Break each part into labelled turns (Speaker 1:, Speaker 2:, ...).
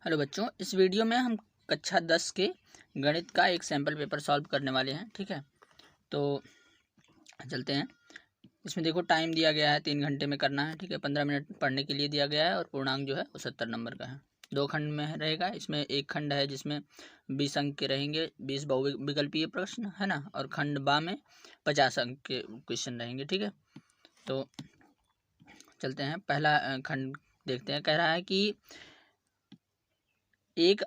Speaker 1: Hello बच्चों, इस video में हम कक्षा 10 के गणित का एक सैम्पल पेपर सॉल्व करने वाले हैं। ठीक है, तो चलते हैं। इसमें देखो टाइम दिया गया है 3 घंटे में करना है। ठीक है, 15 मिनट पढ़ने के लिए दिया गया है और पूर्णांक जो है वो 70 नंबर का है। 2 खंड में रहेगा। इसमें एक खंड है जिसमें 20 अंक के रहेंगे, 20 बहुविकल्पीय प्रश्न है ना, और खंड बा में 50 अंक के क्वेश्चन रहेंगे। ठीक है, तो चलते हैं। पहला खंड देखते हैं। कह रहा है कि एक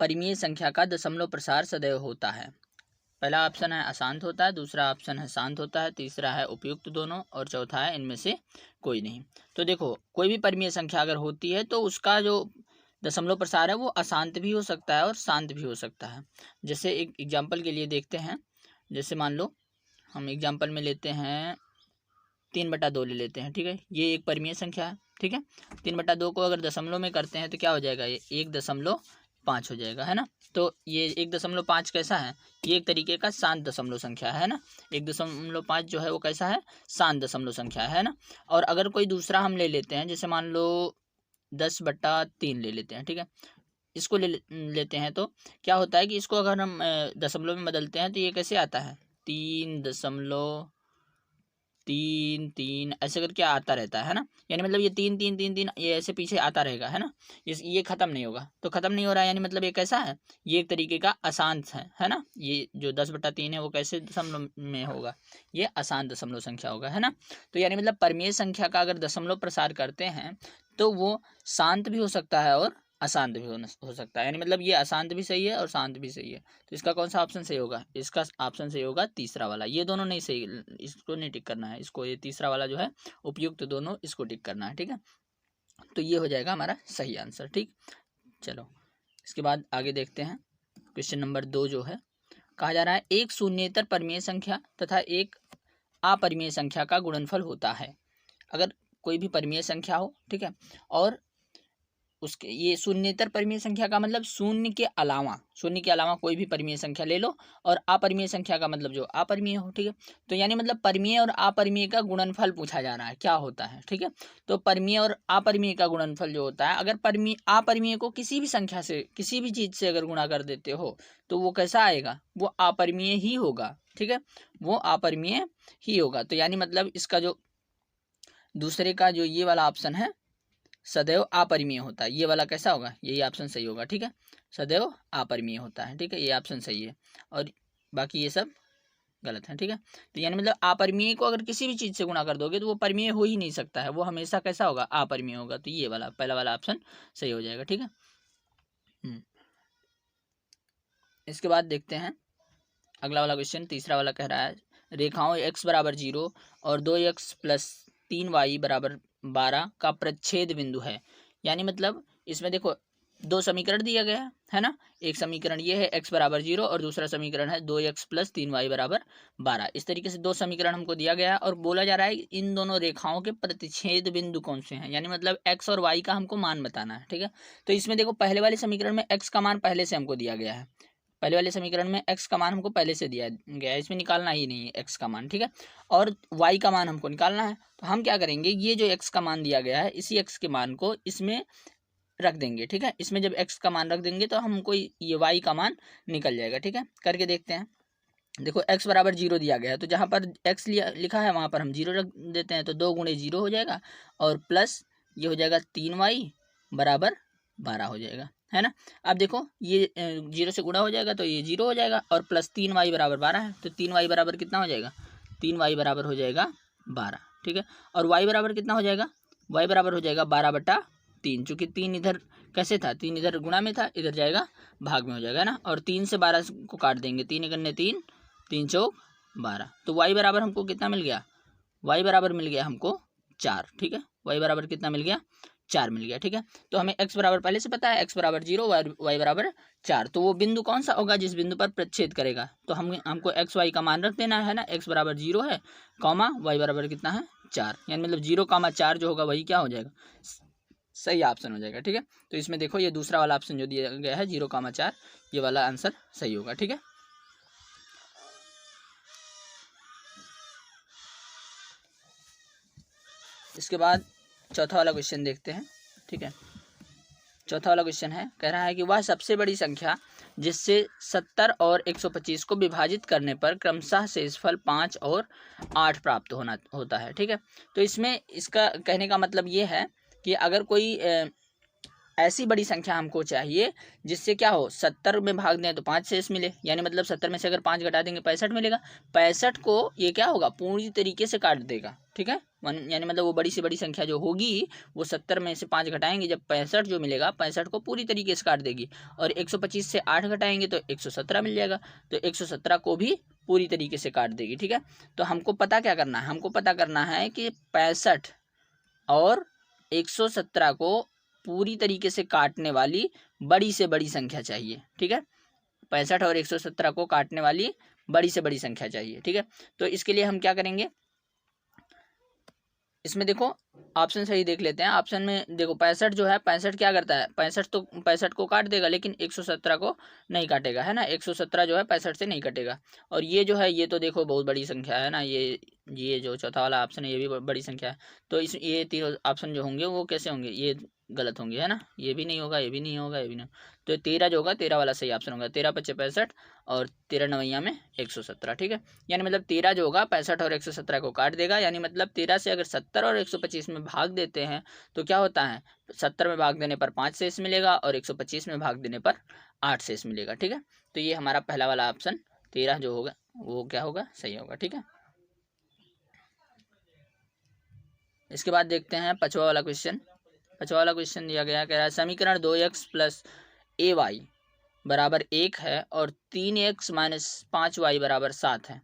Speaker 1: परिमेय संख्या का दशमलव प्रसार सदैव होता है। पहला ऑप्शन है अशांत होता है, दूसरा ऑप्शन है शांत होता है, तीसरा है उपयुक्त दोनों, और चौथा है इनमें से कोई नहीं। तो देखो, कोई भी परिमेय संख्या अगर होती है तो उसका जो दशमलव प्रसार है वो अशांत भी हो सकता है और शांत भी हो सकता है। जैसे एक एग्जाम्पल के लिए देखते हैं। जैसे मान लो हम एग्जाम्पल में लेते हैं 3/2 ले लेते हैं। ठीक है, ये एक परिमेय संख्या है। ठीक है, 3/2 को अगर दशमलव में करते हैं तो क्या हो जाएगा, ये 1.5 हो जाएगा, है ना। तो ये 1.5 कैसा है, ये एक तरीके का शांत दशमलव संख्या है ना। 1.5 जो है वो कैसा है, शांत दशमलव संख्या है ना। और अगर कोई दूसरा हम ले लेते हैं, जैसे मान लो 10/3 ले लेते हैं। ठीक है, इसको लेते हैं तो क्या होता है कि इसको अगर हम दशमलव में बदलते हैं तो ये कैसे आता है, 3.3 ऐसे करके आता रहता है ना। यानी मतलब ये 3 ये ऐसे पीछे आता रहेगा, है ना। ये खत्म नहीं होगा, तो खत्म नहीं हो रहा है, यानी मतलब ये कैसा है, ये एक तरीके का अशांत है ना। ये जो 10/3 है वो कैसे दशमलव में होगा, ये अशांत दशमलव संख्या होगा, है ना। तो यानी मतलब परिमेय संख्या का अगर दशमलव प्रसार करते हैं तो वो शांत भी हो सकता है और अशांत भी हो सकता है। यानी मतलब ये अशांत भी सही है और शांत भी सही है। तो इसका कौन सा ऑप्शन सही होगा, इसका ऑप्शन सही होगा तीसरा वाला। ये दोनों नहीं सही, इसको नहीं टिक करना है, इसको ये तीसरा वाला जो है उपयुक्त दोनों, इसको टिक करना है। ठीक है, तो ये हो जाएगा हमारा सही आंसर। ठीक, चलो इसके बाद आगे देखते हैं। क्वेश्चन नंबर 2 जो है, कहा जा रहा है एक शून्येतर परिमेय संख्या तथा एक अपरिमेय संख्या का गुणनफल होता है। अगर कोई भी परिमेय संख्या हो, ठीक है, और उसके ये शून्येतर परिमेय संख्या का मतलब शून्य के अलावा कोई भी परिमेय संख्या ले लो, और अपरिमेय संख्या का मतलब जो अपरिमेय हो। ठीक है, तो यानी मतलब परिमेय और अपरिमेय का गुणनफल पूछा जा रहा है, क्या होता है। ठीक है, तो परिमेय और अपरिमेय का गुणनफल जो होता है, अगर परिमेय अपरिमेय को किसी भी संख्या से, किसी भी चीज से अगर गुणा कर देते हो तो वो कैसा आएगा, वो अपरिमेय ही होगा। ठीक है, वो अपरिमेय ही होगा। तो यानी मतलब इसका जो दूसरे का जो ये वाला ऑप्शन है सदैव अपरिमेय होता है, ये वाला कैसा होगा, यही ऑप्शन सही होगा। ठीक है, सदैव अपरिमेय होता है। ठीक है, ये ऑप्शन सही है और बाकी ये सब गलत है। ठीक है, तो यानी मतलब अपरिमेय को अगर किसी भी चीज से गुणा कर दोगे तो वो परिमेय हो ही नहीं सकता है, वो हमेशा कैसा होगा, अपरिमेय होगा। तो ये वाला पहला वाला ऑप्शन सही हो जाएगा। ठीक है, इसके बाद देखते हैं अगला वाला क्वेश्चन। तीसरा वाला कह रहा है रेखाओं x=0 और 2x+3y=12 का प्रच्छेद बिंदु है। यानी मतलब इसमें देखो दो समीकरण दिया गया है ना। एक समीकरण ये है x=0 और दूसरा समीकरण है 2x+3y=12। इस तरीके से दो समीकरण हमको दिया गया है और बोला जा रहा है इन दोनों रेखाओं के प्रतिच्छेद बिंदु कौन से हैं। यानी मतलब x और y का हमको मान बताना है। ठीक है, तो इसमें देखो पहले वाले समीकरण में x का मान पहले से हमको दिया गया है, पहले वाले समीकरण में x का मान हमको पहले से दिया गया है, इसमें निकालना ही नहीं है x का मान। ठीक है, और y का मान हमको निकालना है। तो हम क्या करेंगे, ये जो x का मान दिया गया है इसी x के मान को इसमें रख देंगे। ठीक है, इसमें जब x का मान रख देंगे तो हमको ये y का मान निकल जाएगा। ठीक है, करके देखते हैं। देखो x=0 दिया गया है, तो जहाँ पर x लिखा है वहाँ पर हम 0 रख देते हैं, तो 2 × 0 हो जाएगा और प्लस ये हो जाएगा 3y=12 हो जाएगा, है ना। अब देखो ये 0 से गुणा हो जाएगा तो ये 0 हो जाएगा और प्लस 3y=12 है, तो 3y बराबर कितना हो जाएगा, 3y बराबर हो जाएगा 12। ठीक है, और y बराबर कितना हो जाएगा, y बराबर हो जाएगा 12/3, चूँकि 3 इधर कैसे था, 3 इधर गुणा में था, इधर जाएगा भाग में हो जाएगा ना। और 3 से 12 को काट देंगे, 3 × 3 3 चौक 12, तो y बराबर हमको कितना मिल गया, y बराबर मिल गया हमको 4। ठीक है, y बराबर कितना मिल गया, 4 मिल गया। ठीक है, तो हमें x बराबर पहले से पता है, x=0 y बराबर 4, तो वो बिंदु कौन सा होगा जिस बिंदु पर प्रच्छेद करेगा। तो हमको x y का मान रख देना है ना, x=0 है, कॉमा y बराबर कितना है 4, यानी मतलब 0,4 जो होगा वही क्या हो जाएगा, सही ऑप्शन हो जाएगा। ठीक है, तो इसमें देखो ये दूसरा वाला ऑप्शन जो दिया गया है 0,4, ये वाला आंसर सही होगा। ठीक है, इसके बाद चौथा वाला क्वेश्चन देखते हैं। ठीक है, चौथा वाला क्वेश्चन है, कह रहा है कि वह सबसे बड़ी संख्या जिससे 70 और 125 को विभाजित करने पर क्रमशः शेषफल 5 और 8 प्राप्त होता है। ठीक है, तो इसमें इसका कहने का मतलब ये है कि अगर कोई ऐसी बड़ी संख्या हमको चाहिए जिससे क्या हो, 70 में भाग दें तो 5 शेष मिले, यानी मतलब 70 में से अगर 5 घटा देंगे 65 मिलेगा। 65 को ये क्या होगा, पूरी तरीके से काट देगा। ठीक है, यानी मतलब वो बड़ी से बड़ी संख्या जो होगी वो 70 में से 5 घटाएंगे, जब 65 जो मिलेगा 65 को पूरी तरीके से काट देगी। और 125 से 8 घटाएंगे तो 117 मिल जाएगा, तो 117 को भी पूरी तरीके से काट देगी। ठीक है, तो हमको पता क्या करना है, हमको पता करना है कि 65 और 117 को पूरी तरीके से काटने वाली बड़ी से बड़ी संख्या चाहिए। ठीक है, 65 और 117 को काटने वाली बड़ी से बड़ी संख्या चाहिए। ठीक है, तो इसके लिए हम क्या करेंगे, इसमें देखो ऑप्शन सही देख लेते हैं। ऑप्शन में देखो 65 जो है, 65 क्या करता है, 65 को काट देगा लेकिन 117 को नहीं काटेगा, है ना। 117 जो है 65 से नहीं कटेगा। और ये जो है ये तो देखो बहुत बड़ी संख्या है ना, ये जो चौथा वाला ऑप्शन है ये भी बड़ी संख्या है। तो इस ये तीनों ऑप्शन जो होंगे वो कैसे होंगे, ये गलत होंगे, है ना। ये भी नहीं होगा, ये भी नहीं होगा, ये भी नहीं। तो 13 जो होगा, 13 वाला सही ऑप्शन होगा। 13 × 5 = 65 और 13 9 में 117। ठीक है, यानी मतलब 13 जो होगा 65 और 117 को काट देगा। यानी मतलब 13 से अगर 70 और 125 में भाग देते हैं तो क्या होता है, 70 में भाग देने पर 5 शेष मिलेगा और 125 में भाग देने पर 8 शेष मिलेगा। ठीक है, तो ये हमारा पहला वाला ऑप्शन 13 जो होगा वो क्या होगा, सही होगा। ठीक है, इसके बाद देखते हैं पांचवा वाला क्वेश्चन। पांचवा वाला क्वेश्चन दिया गया, कह रहा है समीकरण 2x + ay = 1 है और 3x - 5y = 7 है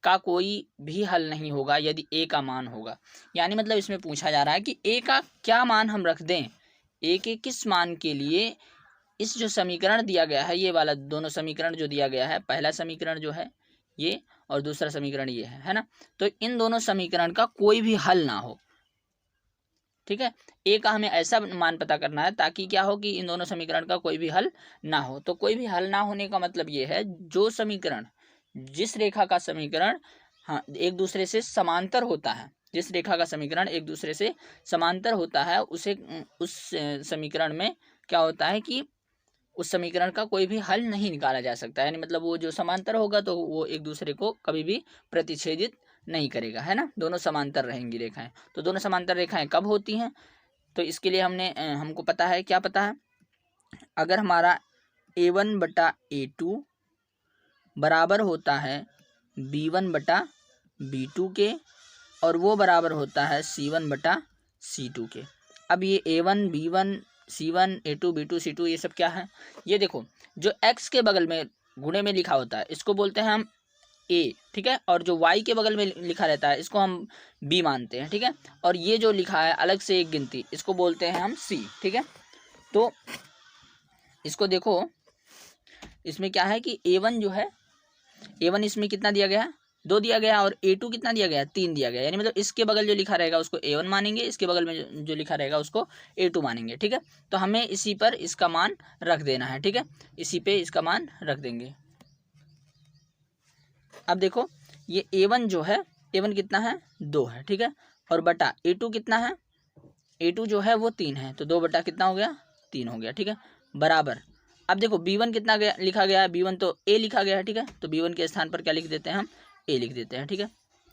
Speaker 1: का कोई भी हल नहीं होगा यदि a का मान होगा। यानी मतलब इसमें पूछा जा रहा है कि a का क्या मान हम रख दें, a के किस मान के लिए इस जो समीकरण दिया गया है, ये वाला दोनों समीकरण जो दिया गया है, पहला समीकरण जो है ये और दूसरा समीकरण ये है ना। तो इन दोनों समीकरण का कोई भी हल ना हो। ठीक है, ए का हमें ऐसा मान पता करना है ताकि क्या हो कि इन दोनों समीकरण का कोई भी हल ना हो। तो कोई भी हल ना होने का मतलब ये है, जो समीकरण, जिस रेखा का समीकरण हाँ एक दूसरे से समांतर होता है, जिस रेखा का समीकरण एक दूसरे से समांतर होता है उसे उस समीकरण में क्या होता है कि उस समीकरण का कोई भी हल नहीं निकाला जा सकता। यानी मतलब वो जो समांतर होगा तो वो एक दूसरे को कभी भी प्रतिच्छेदित नहीं करेगा, है ना। दोनों समांतर रहेंगी रेखाएं। तो दोनों समांतर रेखाएं कब होती हैं, तो इसके लिए हमको पता है, क्या पता है, अगर हमारा a1/a2 बराबर होता है b1/b2 के और वो बराबर होता है c1/c2 के। अब ये a1 b1 c1 a2 b2 c2 ये सब क्या है, ये देखो जो x के बगल में गुणे में लिखा होता है इसको बोलते हैं हम a। ठीक है, और जो y के बगल में लिखा रहता है इसको हम b मानते हैं। ठीक है, और ये जो लिखा है अलग से एक गिनती इसको बोलते हैं हम c। ठीक है, तो इसको देखो, इसमें क्या है कि a1 जो है, a1 इसमें कितना दिया गया है, 2 दिया गया, और a2 कितना दिया गया, 3 दिया गया। यानी मतलब इसके बगल जो लिखा रहेगा उसको a1 मानेंगे, इसके बगल में जो लिखा रहेगा उसको a2 मानेंगे। ठीक है, तो हमें इसी पर इसका मान रख देना है। ठीक है, इसी पे इसका मान रख देंगे। अब देखो ये a1 जो है, a1 कितना है, 2 है। ठीक है, और बटा a2 कितना है, a2 जो है वो 3 है, तो 2 बटा कितना हो गया, 3 हो गया। ठीक है, बराबर। अब देखो b1 कितना गया, लिखा गया है, b1 तो a लिखा गया है। ठीक है, तो b1 के स्थान पर क्या लिख देते हैं हम, a लिख देते हैं। ठीक है,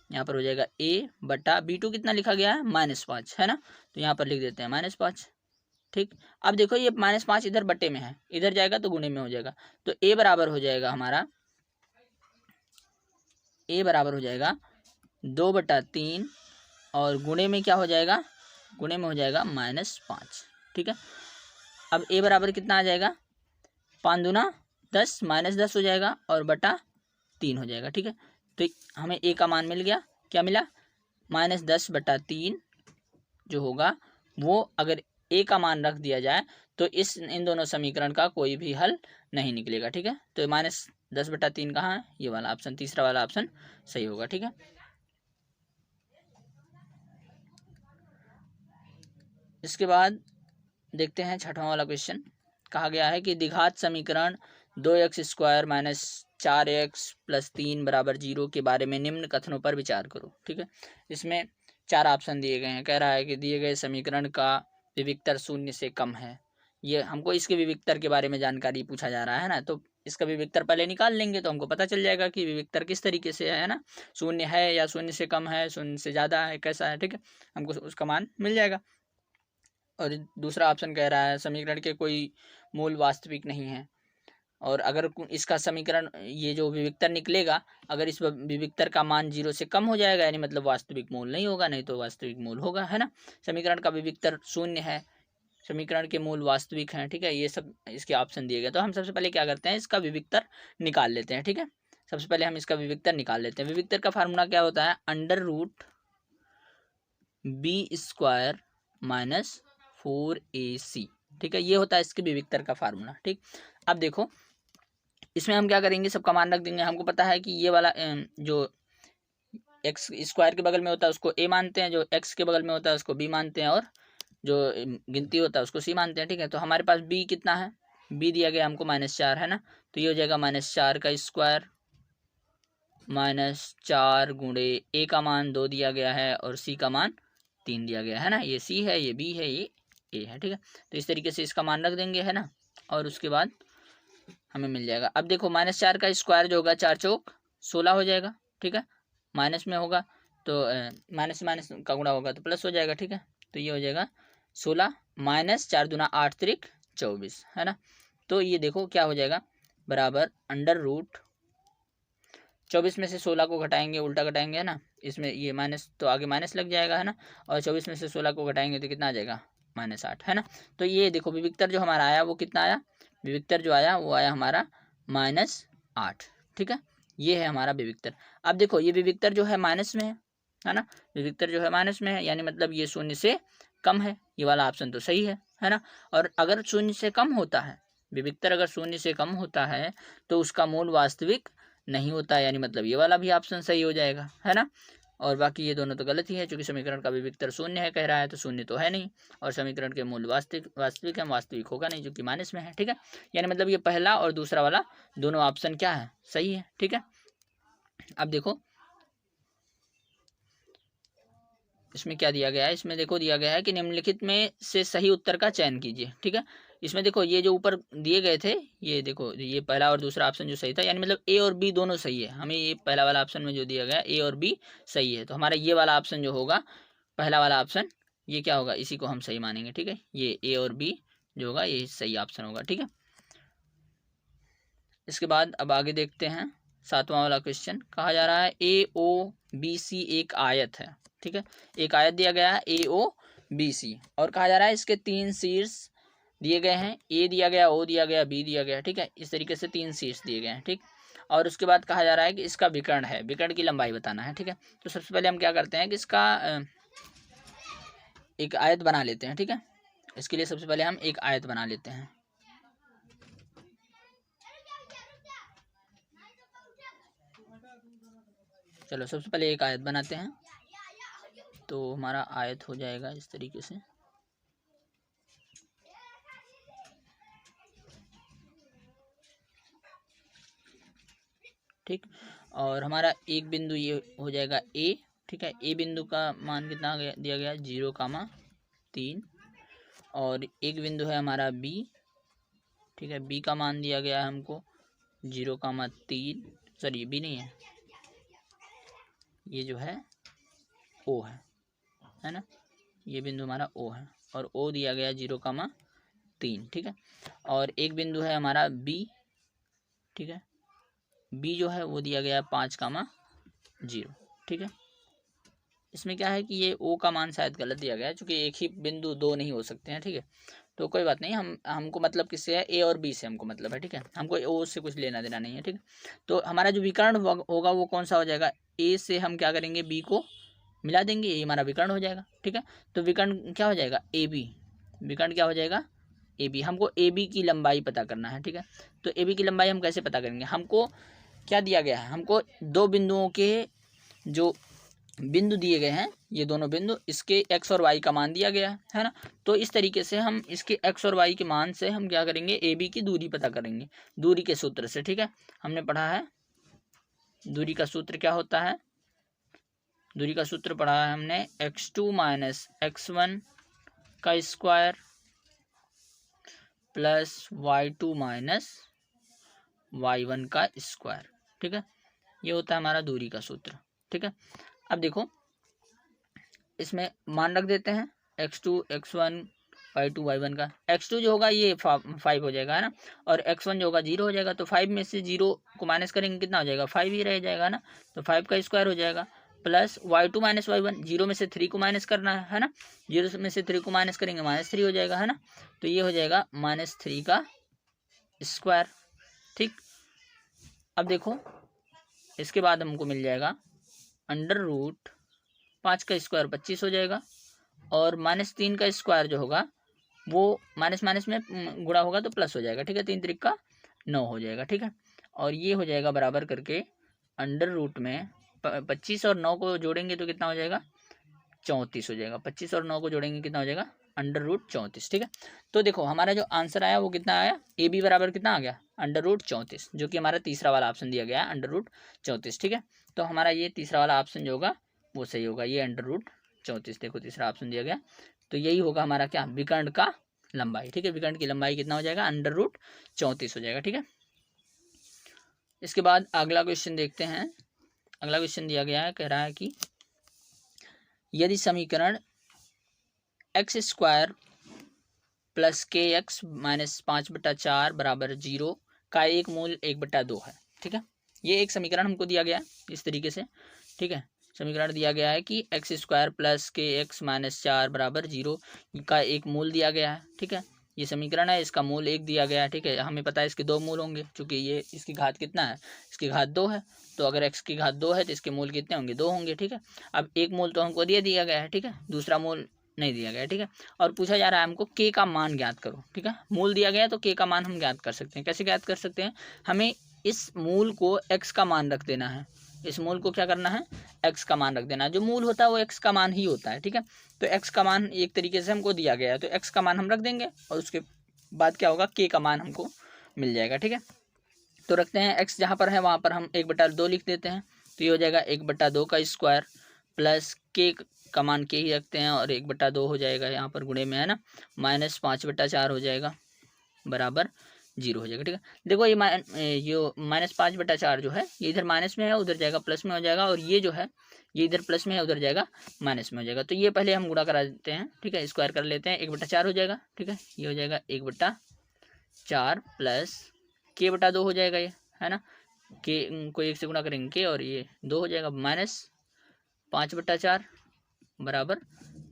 Speaker 1: यहाँ पर हो जाएगा a/b2 कितना लिखा गया है, -5, है ना, तो यहाँ पर लिख देते हैं -5। ठीक, अब देखो ये -5 इधर बटे में है, इधर जाएगा तो गुणे में हो जाएगा, तो a बराबर हो जाएगा हमारा, a बराबर हो जाएगा 2/3 और गुणे में क्या हो जाएगा, गुणे में हो जाएगा -5। ठीक है, अब a बराबर कितना आ जाएगा, 5 दूना 10, -10 हो जाएगा और बटा 3 हो जाएगा। ठीक है, तो हमें a का मान मिल गया, क्या मिला, -10/3 जो होगा वो अगर a का मान रख दिया जाए तो इन दोनों समीकरण का कोई भी हल नहीं निकलेगा। ठीक है, तो -10/3 कहाँ है, ये वाला ऑप्शन, तीसरा वाला ऑप्शन सही होगा। ठीक है, इसके बाद देखते हैं छठवां वाला क्वेश्चन। कहा गया है कि द्विघात समीकरण 2x² - 4x + 3 = 0 के बारे में निम्न कथनों पर विचार करो। ठीक है, इसमें 4 ऑप्शन दिए गए हैं। कह रहा है कि दिए गए समीकरण का विविक्तर 0 से कम है, ये हमको इसके विविक्तर के बारे में जानकारी पूछा जा रहा है ना, तो इसका विविक्तर पहले निकाल लेंगे तो हमको पता चल जाएगा कि विविक्तर किस तरीके से है ना, शून्य है या शून्य से कम है, शून्य से ज़्यादा है, कैसा है, ठीक है, हमको उसका मान मिल जाएगा। और दूसरा ऑप्शन कह रहा है समीकरण के कोई मूल वास्तविक नहीं है, और अगर इसका समीकरण ये जो विविक्तर निकलेगा, अगर इस विविक्तर का मान 0 से कम हो जाएगा यानी मतलब वास्तविक मूल नहीं होगा, नहीं तो वास्तविक मूल होगा, है ना। समीकरण का विविक्तर शून्य है, समीकरण के मूल वास्तविक हैं, ठीक है, ये सब इसके ऑप्शन दिए गए। तो हम सबसे पहले क्या करते हैं, इसका विविक्तर निकाल लेते हैं, ठीक है। सबसे पहले हम इसका विविक्तर निकाल लेते हैं। विविक्तर का फार्मूला क्या होता है, √b² माइनस 4ac, ठीक है, ये होता है इसके विविक्तर का फार्मूला, ठीक। अब देखो इसमें हम क्या करेंगे, सबका मान रख देंगे। हमको पता है कि ये वाला जो एक्स स्क्वायर के बगल में होता है उसको a मानते हैं, जो एक्स के बगल में होता है उसको b मानते हैं, और जो गिनती होता है उसको c मानते हैं, ठीक है। तो हमारे पास b कितना है, b दिया गया हमको -4 है ना, तो ये हो जाएगा -4 का स्क्वायर -4 गुणे a का मान 2 दिया गया है और c का मान 3 दिया गया है ना, ये c है, ये b है, ये a है, ठीक है। तो इस तरीके से इसका मान रख देंगे, है ना, और उसके बाद हमें मिल जाएगा। अब देखो -4 का स्क्वायर जो होगा 4 चौक 16 हो जाएगा, ठीक है, माइनस में होगा तो माइनस माइनस का गुणा होगा तो प्लस हो जाएगा, ठीक है। तो ये हो जाएगा 16 -4 दूना 8 त्रिक 24, है ना। तो ये देखो क्या हो जाएगा, बराबर √24 में से 16 को घटाएंगे, उल्टा घटाएंगे, है ना, इसमें ये माइनस तो आगे माइनस लग जाएगा, है ना, और 24 में से 16 को घटाएंगे तो कितना आ जाएगा, -8, है ना। तो ये देखो विविक्तर जो हमारा आया वो कितना आया, विविक्तर जो आया वो आया हमारा -8, ठीक है, ये है हमारा विविक्तर। अब देखो ये विविक्तर जो है माइनस में है ना, विविक्तर जो है माइनस में है, यानी मतलब ये शून्य से कम है, ये वाला ऑप्शन तो सही है ना। और अगर शून्य से कम होता है, विविक्तर अगर शून्य से कम होता है तो उसका मूल वास्तविक नहीं होता, यानी मतलब ये वाला भी ऑप्शन सही हो जाएगा, है ना। और बाकी ये दोनों तो गलत ही है, क्योंकि समीकरण का विविक्तर शून्य है कह रहा है, तो शून्य तो है नहीं, और समीकरण के मूल वास्तविक है, वास्तविक होगा नहीं, जो कि माइनस में है, ठीक है। यानी मतलब ये पहला और दूसरा वाला दोनों ऑप्शन क्या है, सही है, ठीक है। अब देखो इसमें क्या दिया गया है, इसमें देखो दिया गया है कि निम्नलिखित में से सही उत्तर का चयन कीजिए, ठीक है। इसमें देखो ये जो ऊपर दिए गए थे, ये देखो ये पहला और दूसरा ऑप्शन जो सही था, यानी मतलब ए और बी दोनों सही है, हमें ये पहला वाला ऑप्शन में जो दिया गया ए और बी सही है, तो हमारा ये वाला ऑप्शन जो होगा, पहला वाला ऑप्शन, ये क्या होगा, इसी को हम सही मानेंगे, ठीक है, ये ए और बी जो होगा ये सही ऑप्शन होगा, ठीक है। इसके बाद अब आगे देखते हैं 7वां वाला क्वेश्चन। कहा जा रहा है AOBC एक आयत है, ठीक है, एक आयत दिया गया है AOBC, और कहा जा रहा है इसके 3 शीर्ष दिए गए हैं, ए दिया गया, ओ दिया गया, बी दिया गया, ठीक है, इस तरीके से 3 शीर्ष दिए गए हैं, ठीक। और उसके बाद कहा जा रहा है कि इसका विकर्ण है, विकर्ण की लंबाई बताना है, ठीक है। तो सबसे पहले हम क्या करते हैं कि इसका एक आयत बना लेते हैं, ठीक है। इसके लिए सबसे पहले हम एक आयत बना लेते हैं। चलो सबसे पहले एक आयत बनाते हैं, तो हमारा आयत हो जाएगा इस तरीके से, ठीक। और हमारा एक बिंदु ये हो जाएगा ए, ठीक है, ए बिंदु का मान कितना दिया गया 0,3, और एक बिंदु है हमारा बी, ठीक है, बी का मान दिया गया है हमको 0,3, सॉरी बी नहीं है, ये जो है ओ है ना, ये बिंदु हमारा ओ है, और ओ दिया गया 0,3, ठीक है। और एक बिंदु है हमारा बी, ठीक है, बी जो है वो दिया गया 5,0, ठीक है। इसमें क्या है कि ये ओ का मान शायद गलत दिया गया है, क्योंकि एक ही बिंदु दो नहीं हो सकते हैं, ठीक है। तो कोई बात नहीं, हमको मतलब किससे है, ए और बी से हमको मतलब है, ठीक है, हमको ओ से कुछ लेना देना नहीं है, ठीक है। तो हमारा जो विकर्ण होगा वो कौन सा हो जाएगा, ए से हम क्या करेंगे, बी को मिला देंगे, ये हमारा विकर्ण हो जाएगा, ठीक है। तो विकर्ण क्या हो जाएगा, ए बी, विकर्ण क्या हो जाएगा, ए बी। हमको ए बी की लंबाई पता करना है, ठीक है। तो ए बी की लंबाई हम कैसे पता करेंगे, हमको क्या दिया गया है, हमको दो बिंदुओं के जो बिंदु दिए गए हैं, ये दोनों बिंदु, इसके एक्स और वाई का मान दिया गया है ना। तो इस तरीके से हम इसके एक्स और वाई के मान से हम क्या करेंगे, ए बी की दूरी पता करेंगे, दूरी के सूत्र से, ठीक है। हमने पढ़ा है दूरी का सूत्र क्या होता है, दूरी का सूत्र पढ़ा है हमने, x2 - x1 का square plus y2 minus y1 का स्क्वायर। ठीक है, ये होता है हमारा दूरी का सूत्र। ठीक है, अब देखो इसमें मान रख देते हैं x2 x1 y2 y1 का। x2 जो होगा ये 5 हो जाएगा है ना, और x1 जो होगा 0 हो जाएगा। तो 5 में से 0 को माइनस करेंगे कितना हो जाएगा, 5 ही रह जाएगा ना, तो 5 का स्क्वायर हो जाएगा। प्लस y2 माइनस y1, 0 में से 3 को माइनस करना है ना, 0 में से 3 को माइनस करेंगे -3 हो जाएगा है ना, तो ये हो जाएगा -3 का स्क्वायर। ठीक, अब देखो इसके बाद हमको मिल जाएगा √5 का स्क्वायर 25 हो जाएगा, और -3 का स्क्वायर जो होगा वो माइनस माइनस में गुणा होगा तो प्लस हो जाएगा। ठीक है, 3 त्रिक का 9 हो जाएगा। ठीक है, और ये हो जाएगा बराबर करके √ में 25 और 9 को जोड़ेंगे तो कितना हो जाएगा, 34 हो जाएगा। 25 और 9 को जोड़ेंगे कितना हो जाएगा, √34। ठीक है, तो देखो हमारा जो आंसर आया वो कितना आया, ए बी बराबर कितना आ गया, √34, जो कि हमारा तीसरा वाला ऑप्शन दिया गया है √34। ठीक है, तो हमारा ये तीसरा वाला ऑप्शन जो होगा वो सही होगा, ये √34 देखो तीसरा ऑप्शन दिया गया। तो यही होगा हमारा क्या, विकर्ण का लंबाई। ठीक है, विकर्ण की लंबाई कितना हो जाएगा, √34 हो जाएगा। ठीक है, इसके बाद अगला क्वेश्चन देखते हैं। अगला क्वेश्चन दिया गया है, कह रहा है कि यदि समीकरण x² + kx - 5/4 बराबर 0 का एक मूल 1/2 है। ठीक है, ये एक समीकरण हमको दिया गया है इस तरीके से। ठीक है, समीकरण दिया गया है कि x² + kx - 4 बराबर 0 का एक मूल दिया गया है। ठीक है, ये समीकरण है, इसका मूल 1 दिया गया है। ठीक है, हमें पता है इसके 2 मूल होंगे, चूंकि ये इसकी घात कितना है, इसकी घात 2 है, तो अगर x की घात 2 है तो इसके मूल कितने होंगे, 2 होंगे। ठीक है, अब एक मूल तो हमको दिया गया है। ठीक है, दूसरा मूल नहीं दिया गया है। ठीक है, और पूछा जा रहा है हमको k का मान ज्ञात करो। ठीक है, मूल दिया गया है तो k का मान हम ज्ञात कर सकते हैं। कैसे ज्ञात कर सकते हैं, हमें इस मूल को x का मान रख देना है। इस मूल को क्या करना है, x का मान रख देना है। जो मूल होता है वो x का मान ही होता है। ठीक है, तो x का मान एक तरीके से हमको दिया गया है, तो x का मान हम रख देंगे और उसके बाद क्या होगा, k का मान हमको मिल जाएगा। ठीक है, तो रखते हैं x जहाँ पर है वहाँ पर हम 1/2 लिख देते हैं, तो ये हो जाएगा 1/2 का स्क्वायर प्लस k का मान k ही रखते हैं और 1/2 हो जाएगा यहाँ पर गुणे में है ना, -5/4 हो जाएगा बराबर 0 हो जाएगा। ठीक है, देखो ये -5/4 जो है ये इधर माइनस में है, उधर जाएगा प्लस में हो जाएगा, और ये जो है ये इधर प्लस में है, उधर जाएगा माइनस में हो जाएगा। तो ये पहले हम गुणा करा देते हैं। ठीक है, स्क्वायर कर लेते हैं, 1/4 हो जाएगा। ठीक है, ये हो जाएगा 1/4 प्लस k/2 हो जाएगा ये है ना, k को 1 से गुणा करेंगे k, और ये 2 हो जाएगा, -5/4 बराबर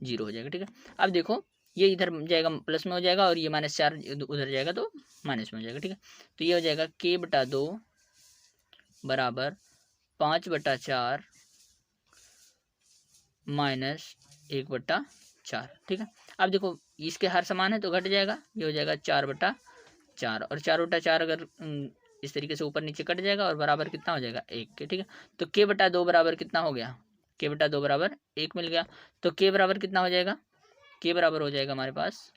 Speaker 1: 0 हो जाएगा। ठीक है, अब देखो ये इधर जाएगा प्लस में हो जाएगा, और ये -4 उधर जाएगा तो माइनस में हो जाएगा। ठीक है, तो ये हो जाएगा k/2 बराबर 5/4 -1/4। ठीक है, अब देखो इसके हर समान है तो घट जाएगा, ये हो जाएगा 4/4, और 4/4 अगर इस तरीके से ऊपर नीचे कट जाएगा, और बराबर कितना हो जाएगा 1 के। ठीक है, तो k/2 बराबर कितना हो गया, k/2 बराबर 1 मिल गया। तो k बराबर कितना हो जाएगा, k बराबर हो जाएगा हमारे पास,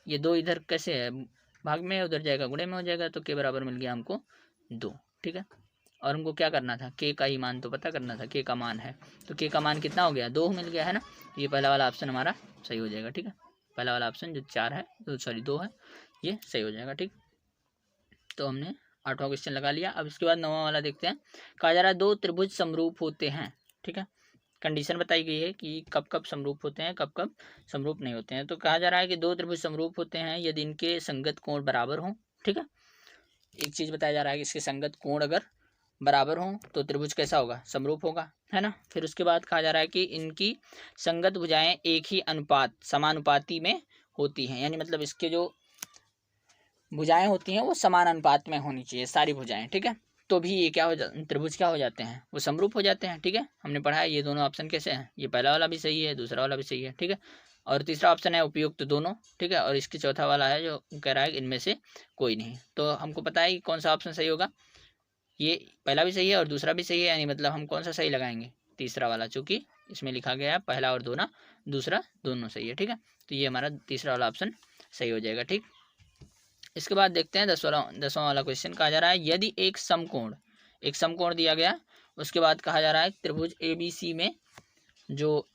Speaker 1: ये 2 इधर कैसे है, भाग में उधर जाएगा गुणे में हो जाएगा, तो k बराबर मिल गया हमको 2। ठीक है, और हमको क्या करना था, k का ही मान तो पता करना था, k का मान है, तो k का मान कितना हो गया, 2 मिल गया है ना, ये पहला वाला ऑप्शन हमारा सही हो जाएगा। ठीक है, पहला वाला ऑप्शन जो 4 है, सॉरी 2 है, ये सही हो जाएगा। ठीक, तो हमने 8वां क्वेश्चन लगा लिया। अब इसके बाद 9वां वाला देखते हैं। कहा जा रहा है 2 त्रिभुज समरूप होते हैं। ठीक है, कंडीशन बताई गई है कि कब कब समरूप होते हैं, कब कब समरूप नहीं होते हैं। तो कहा जा रहा है कि 2 त्रिभुज समरूप होते हैं यदि इनके संगत कोण बराबर हों। ठीक है, एक चीज बताया जा रहा है कि इसके संगत कोण अगर बराबर हों तो त्रिभुज कैसा होगा, समरूप होगा, है ना। फिर उसके बाद कहा जा रहा है कि इनकी संगत भुजाएं एक ही अनुपात समानुपाती में होती हैं, यानी मतलब इसके जो भुजाएं होती हैं वो समान अनुपात में होनी चाहिए सारी भुजाएं। ठीक है, तो भी ये क्या हो त्रिभुज क्या हो जाते हैं, वो समरूप हो जाते हैं। ठीक है, हमने पढ़ा है ये दोनों ऑप्शन कैसे हैं, ये पहला वाला भी सही है, दूसरा वाला भी सही है। ठीक है, और तीसरा ऑप्शन है उपयुक्त दोनों। ठीक है, और इसके चौथा वाला है जो कह रहा है इनमें से कोई नहीं। तो हमको पता है कि कौन सा ऑप्शन सही होगा, ये पहला भी सही है और दूसरा भी सही है, यानी मतलब हम कौन सा सही लगाएंगे, तीसरा वाला, चूंकि इसमें लिखा गया है पहला और दूसरा दोनों सही है। ठीक है, तो ये हमारा तीसरा वाला ऑप्शन सही हो जाएगा। ठीक, इसके बाद देखते हैं 10वां वाला क्वेश्चन। कहा जा रहा है यदि एक समकोण दिया गया, उसके बाद कहा जा रहा है त्रिभुज ABC में जो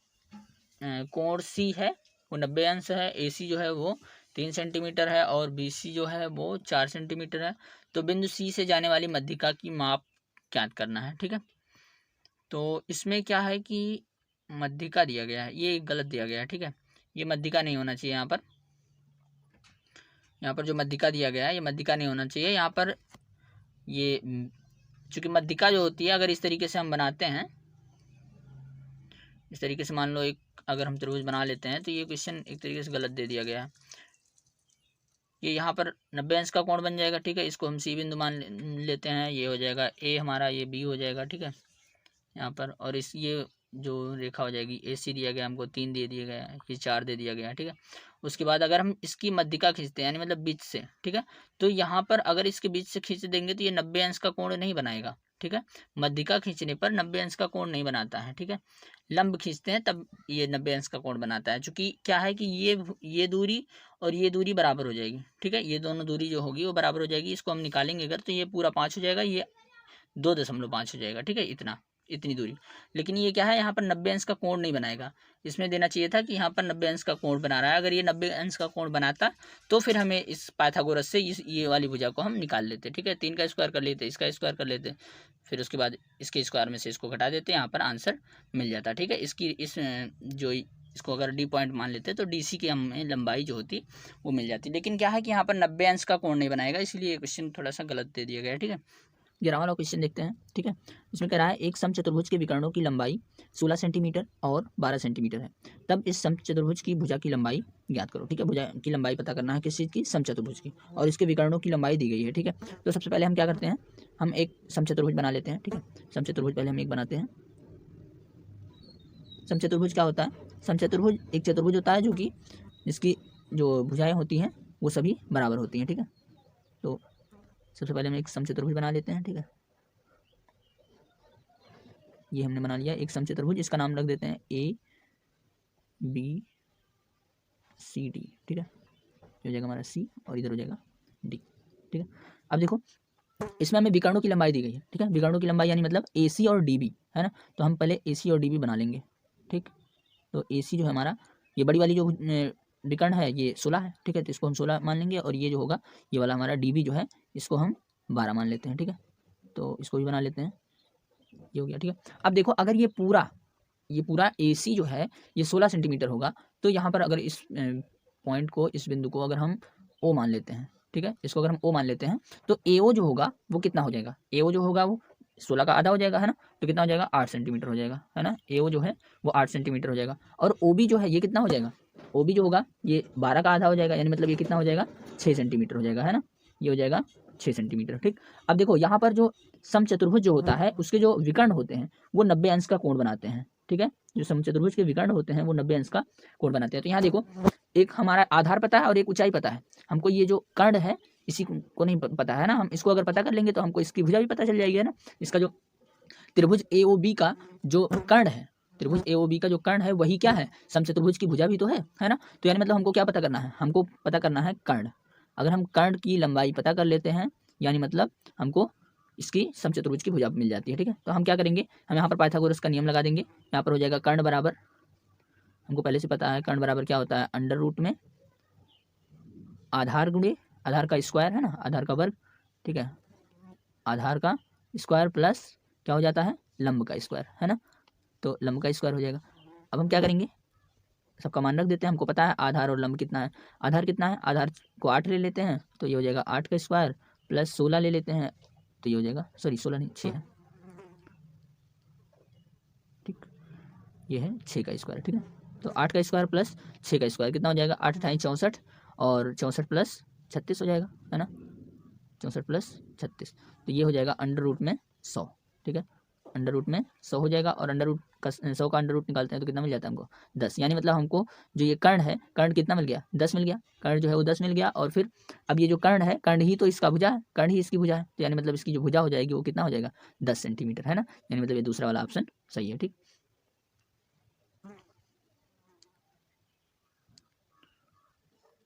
Speaker 1: कोण C है वो 90 अंश है, AC जो है वो 3 सेंटीमीटर है और BC जो है वो 4 सेंटीमीटर है। तो बिंदु C से जाने वाली मध्यिका की माप ज्ञात करना है। ठीक है, तो इसमें क्या है कि मध्यिका दिया गया है, ये गलत दिया गया है। ठीक है, ये मध्यिका नहीं होना चाहिए। यहाँ पर जो मध्यिका दिया गया है ये मध्यिका नहीं होना चाहिए। यहाँ पर ये चूंकि मध्यिका जो होती है, अगर इस तरीके से हम बनाते हैं, इस तरीके से मान लो अगर हम त्रिभुज बना लेते हैं, तो ये क्वेश्चन एक तरीके से गलत दे दिया गया है। ये यहाँ पर 90 अंश का कोण बन जाएगा। ठीक है, इसको हम C बिंदु मान लेते हैं, ये हो जाएगा A हमारा, ये B हो जाएगा। ठीक है, यहाँ पर और ये जो रेखा हो जाएगी AC दिया गया हमको 3 दे दिया गया है, ये 4 दे दिया गया है। ठीक है, उसके बाद अगर हम इसकी मध्यिका खींचते हैं, यानी मतलब बीच से, ठीक है, तो यहाँ पर अगर इसके बीच से खींच देंगे तो ये 90 अंश का कोण नहीं बनाएगा। ठीक है, मध्यिका खींचने पर 90 अंश का कोण नहीं बनाता है। ठीक है, लंब खींचते हैं तब ये 90 अंश का कोण बनाता है। चूंकि क्या है कि ये दूरी और ये दूरी बराबर हो जाएगी। ठीक है, ये दोनों दूरी जो होगी वो बराबर हो जाएगी। इसको हम निकालेंगे अगर, तो ये पूरा 5 हो जाएगा, ये 2.5 हो जाएगा। ठीक है, इतनी दूरी। लेकिन ये क्या है, यहाँ पर 90 अंश का कोण नहीं बनाएगा। इसमें देना चाहिए था कि यहाँ पर 90 अंश का कोण बना रहा है। अगर ये 90 अंश का कोण बनाता तो फिर हमें इस पाइथागोरस से ये वाली भुजा को हम निकाल लेते। ठीक है, 3 का स्क्वायर कर लेते, इसका स्क्वायर कर लेते, फिर उसके बाद इसके स्क्वायर में से इसको घटा देते, यहाँ पर आंसर मिल जाता। ठीक है, इसको अगर D पॉइंट मान लेते तो DC की हमें लंबाई जो होती वो मिल जाती। लेकिन क्या है कि यहाँ पर 90 अंश का कोण नहीं बनाएगा, इसलिए क्वेश्चन थोड़ा सा गलत दे दिया गया है। ठीक है, 11वां वाला क्वेश्चन देखते हैं। ठीक है, इसमें कह रहा है एक समचतुर्भुज के विकर्णों की लंबाई 16 सेंटीमीटर और 12 सेंटीमीटर है, तब इस समचतुर्भुज की भुजा की लंबाई ज्ञात करो। ठीक है, भुजा की लंबाई पता करना है किस चीज़ की, समचतुर्भुज की, और इसके विकर्णों की लंबाई दी गई है। ठीक है, तो सबसे पहले हम क्या करते हैं, हम एक समचतुर्भुज बना लेते हैं। ठीक है, समचतुर्भुज पहले हम एक बनाते हैं। समचतुर्भुज क्या होता है, समचतुर्भुज एक चतुर्भुज होता है जो कि जिसकी जो भुजाएं होती हैं वो सभी बराबर होती हैं। ठीक है, तो सबसे पहले हम एक समचतुर्भुज बना लेते हैं। ठीक है, ये हमने बना लिया एक समचतुर्भुज, इसका नाम रख देते हैं ABCD। ठीक है, हो जाएगा हमारा C और इधर हो जाएगा D। ठीक है, अब देखो इसमें हमें विकर्णों की लंबाई दी गई है। ठीक है, विकर्णों की लंबाई यानी मतलब AC और DB है ना, तो हम पहले AC और DB बना लेंगे। ठीक, तो AC जो है हमारा, ये बड़ी वाली जो विकर्ण है ये 16 है। ठीक है, तो इसको हम 16 मान लेंगे, और ये जो होगा ये वाला हमारा DB जो है इसको हम 12 मान लेते हैं। ठीक है, तो इसको भी बना लेते हैं, ये हो गया। ठीक है, अब देखो अगर ये पूरा AC जो है ये 16 सेंटीमीटर होगा, तो यहाँ पर अगर इस पॉइंट को, इस बिंदु को अगर हम O मान लेते हैं, ठीक है, इसको अगर हम O मान लेते हैं, तो AO जो होगा वो कितना हो जाएगा, AO जो होगा वो 16 का आधा हो जाएगा, है ना, तो कितना हो जाएगा 8 सेंटीमीटर हो जाएगा, है ना, AO जो है वो 8 सेंटीमीटर हो जाएगा। और OB जो है ये कितना हो जाएगा, OB जो होगा ये 12 का आधा हो जाएगा, यानी मतलब ये कितना हो जाएगा 6 सेंटीमीटर हो जाएगा, है ना, ये हो जाएगा 6 सेंटीमीटर। ठीक, अब देखो यहाँ पर जो समचतुर्भुज जो होता है उसके जो विकर्ण होते हैं वो 90 अंश का कोण बनाते हैं। ठीक है, जो समचतुर्भुज के विकर्ण होते हैं वो 90 अंश का कोण बनाते हैं। तो यहाँ देखो एक हमारा आधार पता है और एक ऊंचाई पता है, हमको ये जो कर्ण है इसी को नहीं पता है ना, हम इसको अगर पता कर लेंगे तो हमको इसकी भुजा भी पता चल जाएगी, है ना। इसका जो त्रिभुज AOB का जो कर्ण है, त्रिभुज AOB का जो कर्ण है वही क्या है, समचतुर्भुज की भुजा भी तो है ना। तो यानी मतलब हमको क्या पता करना है, हमको पता करना है कर्ण। अगर हम कर्ण की लंबाई पता कर लेते हैं, यानी मतलब हमको इसकी समचतुर्भुज की भुजा मिल जाती है। ठीक है, तो हम क्या करेंगे, हम यहाँ पर पाइथागोरस का नियम लगा देंगे। यहाँ पर हो जाएगा कर्ण बराबर, हमको पहले से पता है कर्ण बराबर क्या होता है, अंडर रूट में आधार गुणे आधार का स्क्वायर, है ना, आधार का वर्ग। ठीक है, आधार का स्क्वायर प्लस क्या हो जाता है, लंब का स्क्वायर, है ना, तो लंब का स्क्वायर हो जाएगा। अब हम क्या करेंगे, सबका मान रख देते हैं, हमको पता है आधार और लंब कितना है, आधार कितना है, आधार को 8 ले लेते हैं, तो ये हो जाएगा 8 का स्क्वायर प्लस 16 ले लेते हैं, तो ये हो जाएगा, सॉरी 16 नहीं 6 है। ठीक, ये है 6 का स्क्वायर। ठीक है, तो 8 का स्क्वायर प्लस 6 का स्क्वायर कितना हो जाएगा, 8 × 64 और 64 प्लस 36 हो जाएगा, है ना, 64 प्लस 36, तो ये हो जाएगा अंडर रूट में 100। ठीक है, अंडर रूट में 100 हो जाएगा, और अंडर रूट का 100 का अंडर रूट निकालते हैं तो कितना मिल जाता है हमको 10, यानी मतलब हमको जो ये कर्ण है, कर्ण कितना मिल गया, 10 मिल गया, कर्ण जो है वो 10 मिल गया। और फिर अब ये जो कर्ण है, कर्ण ही तो इसका भुजा है, कर्ण ही इसकी भुजा है, तो यानी मतलब इसकी जो भुजा हो जाएगी वो कितना हो जाएगा 10 सेंटीमीटर, है ना, यानी मतलब ये दूसरा वाला ऑप्शन सही है। ठीक,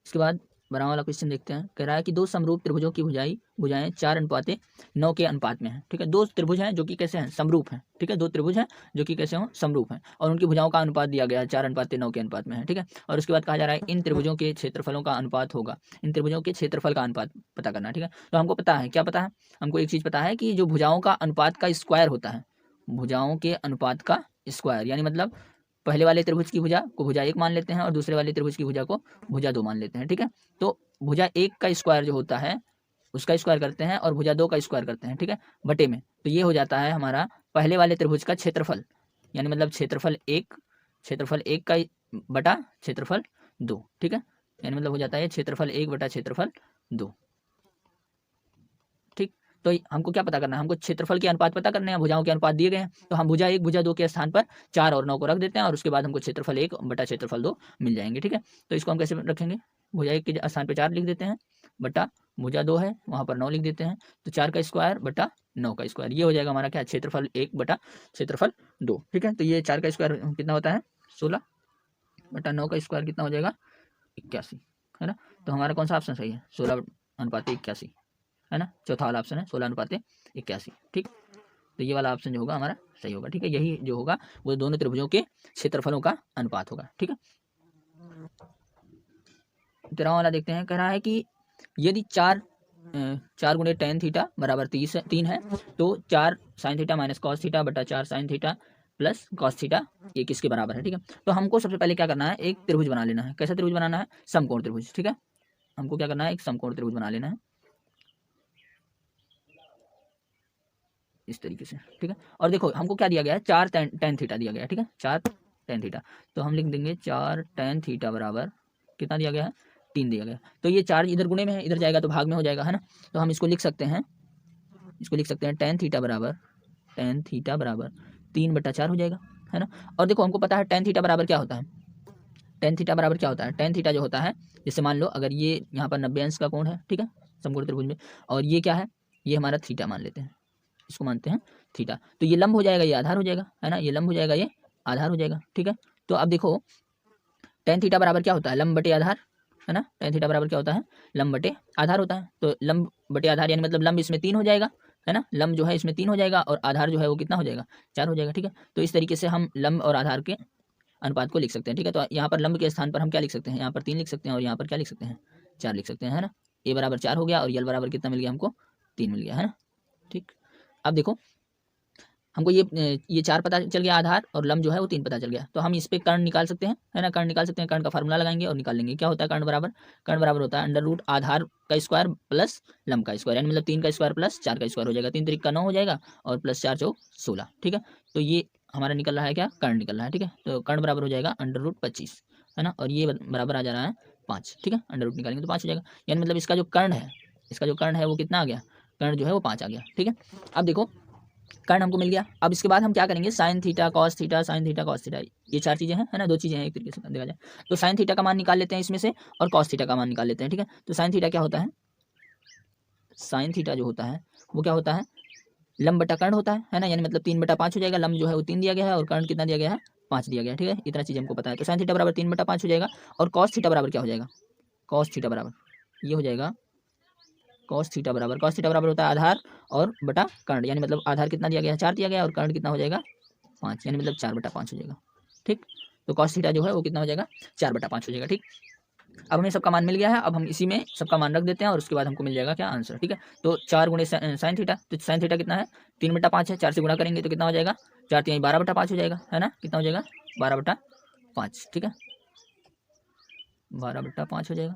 Speaker 1: इसके बाद 12वां वाला क्वेश्चन देखते हैं। कह रहा है कि दो समरूप त्रिभुजों की भुजाएं 4:9 के अनुपात में है। ठीक है, दो त्रिभुज हैं जो कि कैसे हैं, समरूप हैं। ठीक है, दो त्रिभुज हैं जो कि कैसे हो, समरूप हैं, और उनकी भुजाओं का अनुपात दिया गया है 4:9 के अनुपात में है। ठीक है, और उसके बाद कहा जा रहा है इन त्रिभुजों के क्षेत्रफलों का अनुपात होगा, इन त्रिभुजों के क्षेत्रफल का अनुपात पता करना। ठीक है, तो हमको पता है, क्या पता है, हमको एक चीज पता है कि जो भुजाओं का अनुपात का स्क्वायर होता है, भुजाओं के अनुपात का स्क्वायर, यानी मतलब पहले वाले त्रिभुज की भुजा को भुजा 1 मान लेते हैं और दूसरे वाले त्रिभुज की भुजा को भुजा 2 मान लेते हैं। ठीक है, तो भुजा 1 का स्क्वायर जो होता है उसका स्क्वायर करते हैं और भुजा 2 का स्क्वायर करते हैं। ठीक है, बटे में, तो ये हो जाता है हमारा पहले वाले त्रिभुज का क्षेत्रफल, यानी मतलब क्षेत्रफल एक का बटा क्षेत्रफल 2। ठीक है, यानी मतलब हो जाता है क्षेत्रफल 1 बटा क्षेत्रफल 2। ठीक, तो हमको क्या पता करना है, हमको क्षेत्रफल के अनुपात पता करने हैं, भुजाओं के अनुपात दिए गए हैं, तो हम भुजा 1 भुजा 2 के स्थान पर 4 और 9 को रख देते हैं और उसके बाद हमको क्षेत्रफल 1 बटा क्षेत्रफल 2 मिल जाएंगे। ठीक है, तो इसको हम कैसे रखेंगे, भुजा 1 के स्थान पर 4 लिख देते हैं, बटा भुजा 2 है वहाँ पर 9 लिख देते हैं, तो 4 का स्क्वायर बटा 9 का स्क्वायर, ये हो जाएगा हमारा क्या, क्षेत्रफल 1 बटा क्षेत्रफल 2। ठीक है, तो ये 4 का स्क्वायर कितना होता है 16 बटा 9 का स्क्वायर कितना हो जाएगा 81, है ना। तो हमारा कौन सा ऑप्शन सही है, 16:81, है ना, चौथा वाला ऑप्शन है 16:81। ठीक, तो ये वाला ऑप्शन जो होगा हमारा सही होगा। ठीक है, यही जो होगा वो दोनों त्रिभुजों के क्षेत्रफलों का अनुपात होगा। ठीक है, 13वां वाला देखते हैं। कह रहा है कि यदि 4 गुणे tan थीटा बराबर 3 है तो 4 sin theta minus cos theta बटा 4 sin theta plus cos theta ये किसके बराबर है। ठीक है, तो हमको सबसे पहले क्या करना है, एक त्रिभुज बना लेना है। कैसा त्रिभुज बनाना है, समकोण त्रिभुज। ठीक है, हमको क्या करना है, एक समकोण त्रिभुज बना लेना है इस तरीके से। ठीक है, और देखो हमको क्या दिया गया है, 4 tan थीटा दिया गया है। ठीक है, 4 tan थीटा, तो हम लिख देंगे 4 tan थीटा बराबर कितना दिया गया है, 3 दिया गया। तो ये 4 इधर गुणे में है, इधर जाएगा तो भाग में हो जाएगा, है ना। तो हम इसको लिख सकते हैं tan थीटा बराबर 3/4 हो जाएगा, है ना। और देखो हमको पता है tan थीटा बराबर क्या होता है, tan थीटा बराबर क्या होता है, tan थीटा जो होता है, जैसे मान लो अगर ये यहाँ पर 90 अंश का कोण है, ठीक है, समकोण त्रिभुज में, और ये क्या है, ये हमारा थीटा मान लेते हैं, इसको मानते हैं थीटा, तो ये लंब हो जाएगा, ये आधार हो जाएगा, है ना, ये लंब हो जाएगा, ये आधार हो जाएगा। ठीक है, तो अब देखो tan थीटा बराबर क्या होता है, लंब बटे आधार, है ना। tan थीटा बराबर क्या होता है, लंब बटे आधार होता है, तो लंब बटे आधार यानी मतलब लंब इसमें 3 हो जाएगा, है ना, लंब जो है इसमें 3 हो जाएगा और आधार जो है वो कितना हो जाएगा, 4 हो जाएगा। ठीक है, तो इस तरीके से हम लंब और आधार के अनुपात को लिख सकते हैं। ठीक है, तो यहाँ पर लंब के स्थान पर हम क्या लिख सकते हैं, यहाँ पर 3 लिख सकते हैं और यहाँ पर क्या लिख सकते हैं, 4 लिख सकते हैं, है ना। a बराबर 4 हो गया और यल बराबर कितना मिल गया हमको, 3 मिल गया, है ना। ठीक, अब देखो हमको ये 4 पता चल गया आधार और लंब जो है वो 3 पता चल गया, तो हम इस पे कर्ण निकाल सकते हैं, है ना, कर्ण निकाल सकते हैं, कर्ण का फार्मूला लगाएंगे और निकाल लेंगे। क्या होता है कर्ण बराबर होता है अंडर रूट आधार का स्क्वायर प्लस लंब का स्क्वायर, यानी मतलब 3 का स्क्वायर प्लस 4 का स्क्वायर हो जाएगा, 3 3 का 9 हो जाएगा और प्लस 4 4 16। ठीक है, तो ये हमारा निकल रहा है क्या, कर्ण निकल रहा है। ठीक है, तो कर्ण बराबर हो जाएगा अंडर रूट 25, है ना, और ये बराबर आ जा रहा है 5। ठीक है, अंडर रूट निकालेंगे तो 5 हो जाएगा, यानी मतलब इसका जो कर्ण है वो कितना आ गया, कर्ण जो है वो 5 आ गया। ठीक है, अब देखो कर्ण हमको मिल गया, अब इसके बाद हम क्या करेंगे, sine theta cos theta sine theta cos theta, ये 4 चीजें हैं, है ना, 2 चीजें हैं एक तरीके से देखा जाए तो। साइन थीटा का मान निकाल लेते हैं इसमें से और कॉस थीटा का मान निकाल लेते हैं। ठीक है, तो साइन थीटा क्या होता है, साइन थीटा जो होता है वो क्या होता है, लंब बटा कर्ण होता है ना, यानी मतलब 3/5 हो जाएगा, लंब जो है वो 3 दिया गया है और कर्ण कितना दिया गया है, 5 दिया गया है। ठीक है, इतना चीज हमको पता है, तो साइन थीटा बराबर 3/5 हो जाएगा। और कॉस थीटा बराबर क्या हो जाएगा, कॉस थीटा बराबर ये हो जाएगा, कॉस थीटा बराबर होता है आधार और बटा कर्ण, यानी मतलब आधार कितना दिया गया है, 4 दिया गया और कर्ण कितना हो जाएगा 5, यानी मतलब 4/5 हो जाएगा। ठीक, तो कॉस थीटा जो है वो कितना हो जाएगा, 4/5 हो जाएगा। ठीक, अब हमें सबका मान मिल गया है, अब हम इसी में सबका मान रख देते हैं और उसके बाद हमको मिल जाएगा क्या आंसर। ठीक है, तो 4 गुणे साइन थीटा, तो साइन थीटा कितना है 3/5 है, 4 से गुणा करेंगे तो कितना हो जाएगा, 4 3 12/5 हो जाएगा, है ना, कितना हो जाएगा 12/5। ठीक है, 12/5 हो जाएगा।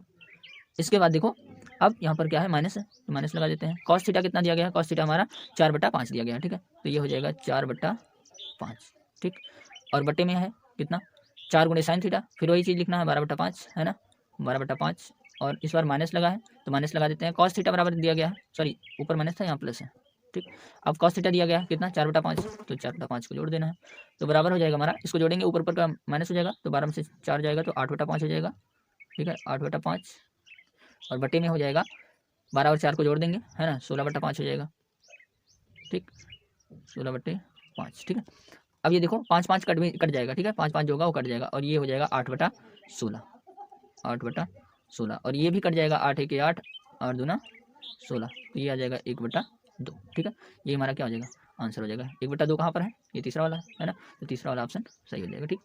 Speaker 1: इसके बाद देखो अब यहाँ पर क्या है, माइनस है, तो माइनस लगा देते हैं। कॉस थीटा कितना दिया गया है, कॉस थीटा हमारा 4/5 दिया गया है। ठीक है, तो ये हो जाएगा 4/5। ठीक, और बटे में है कितना, 4 गुणे साइन थीटा, फिर वही चीज़ लिखना है 12/5, है ना, 12/5 और इस बार माइनस लगा है तो माइनस लगा देते हैं। कॉस थीटा बराबर दिया गया है, सॉरी ऊपर माइनस था यहाँ प्लस है। ठीक, अब कॉस थीटा दिया गया है कितना 4/5, तो 4/5 को जोड़ देना है, तो बराबर हो जाएगा हमारा, इसको जोड़ेंगे ऊपर ऊपर का माइनस हो जाएगा, तो 12 में से 4 जाएगा तो 8/5 हो जाएगा। ठीक है, 8/5 और बटे में हो जाएगा 12 और 4 को जोड़ देंगे, है ना, 16/5 हो जाएगा। ठीक, 16/5। ठीक है, अब ये देखो 5 5 कट जाएगा। ठीक है, 5 5 जो होगा वो कट जाएगा और ये हो जाएगा 8/16, 8/16 16 और ये भी कट जाएगा, 8 1 8 8 दूना 16, तो ये आ जाएगा 1/2। ठीक है, ये हमारा क्या हो जाएगा, आंसर हो जाएगा। 1/2 कहाँ पर है, ये तीसरा वाला है ना, तो तीसरा वाला ऑप्शन सही हो जाएगा। ठीक,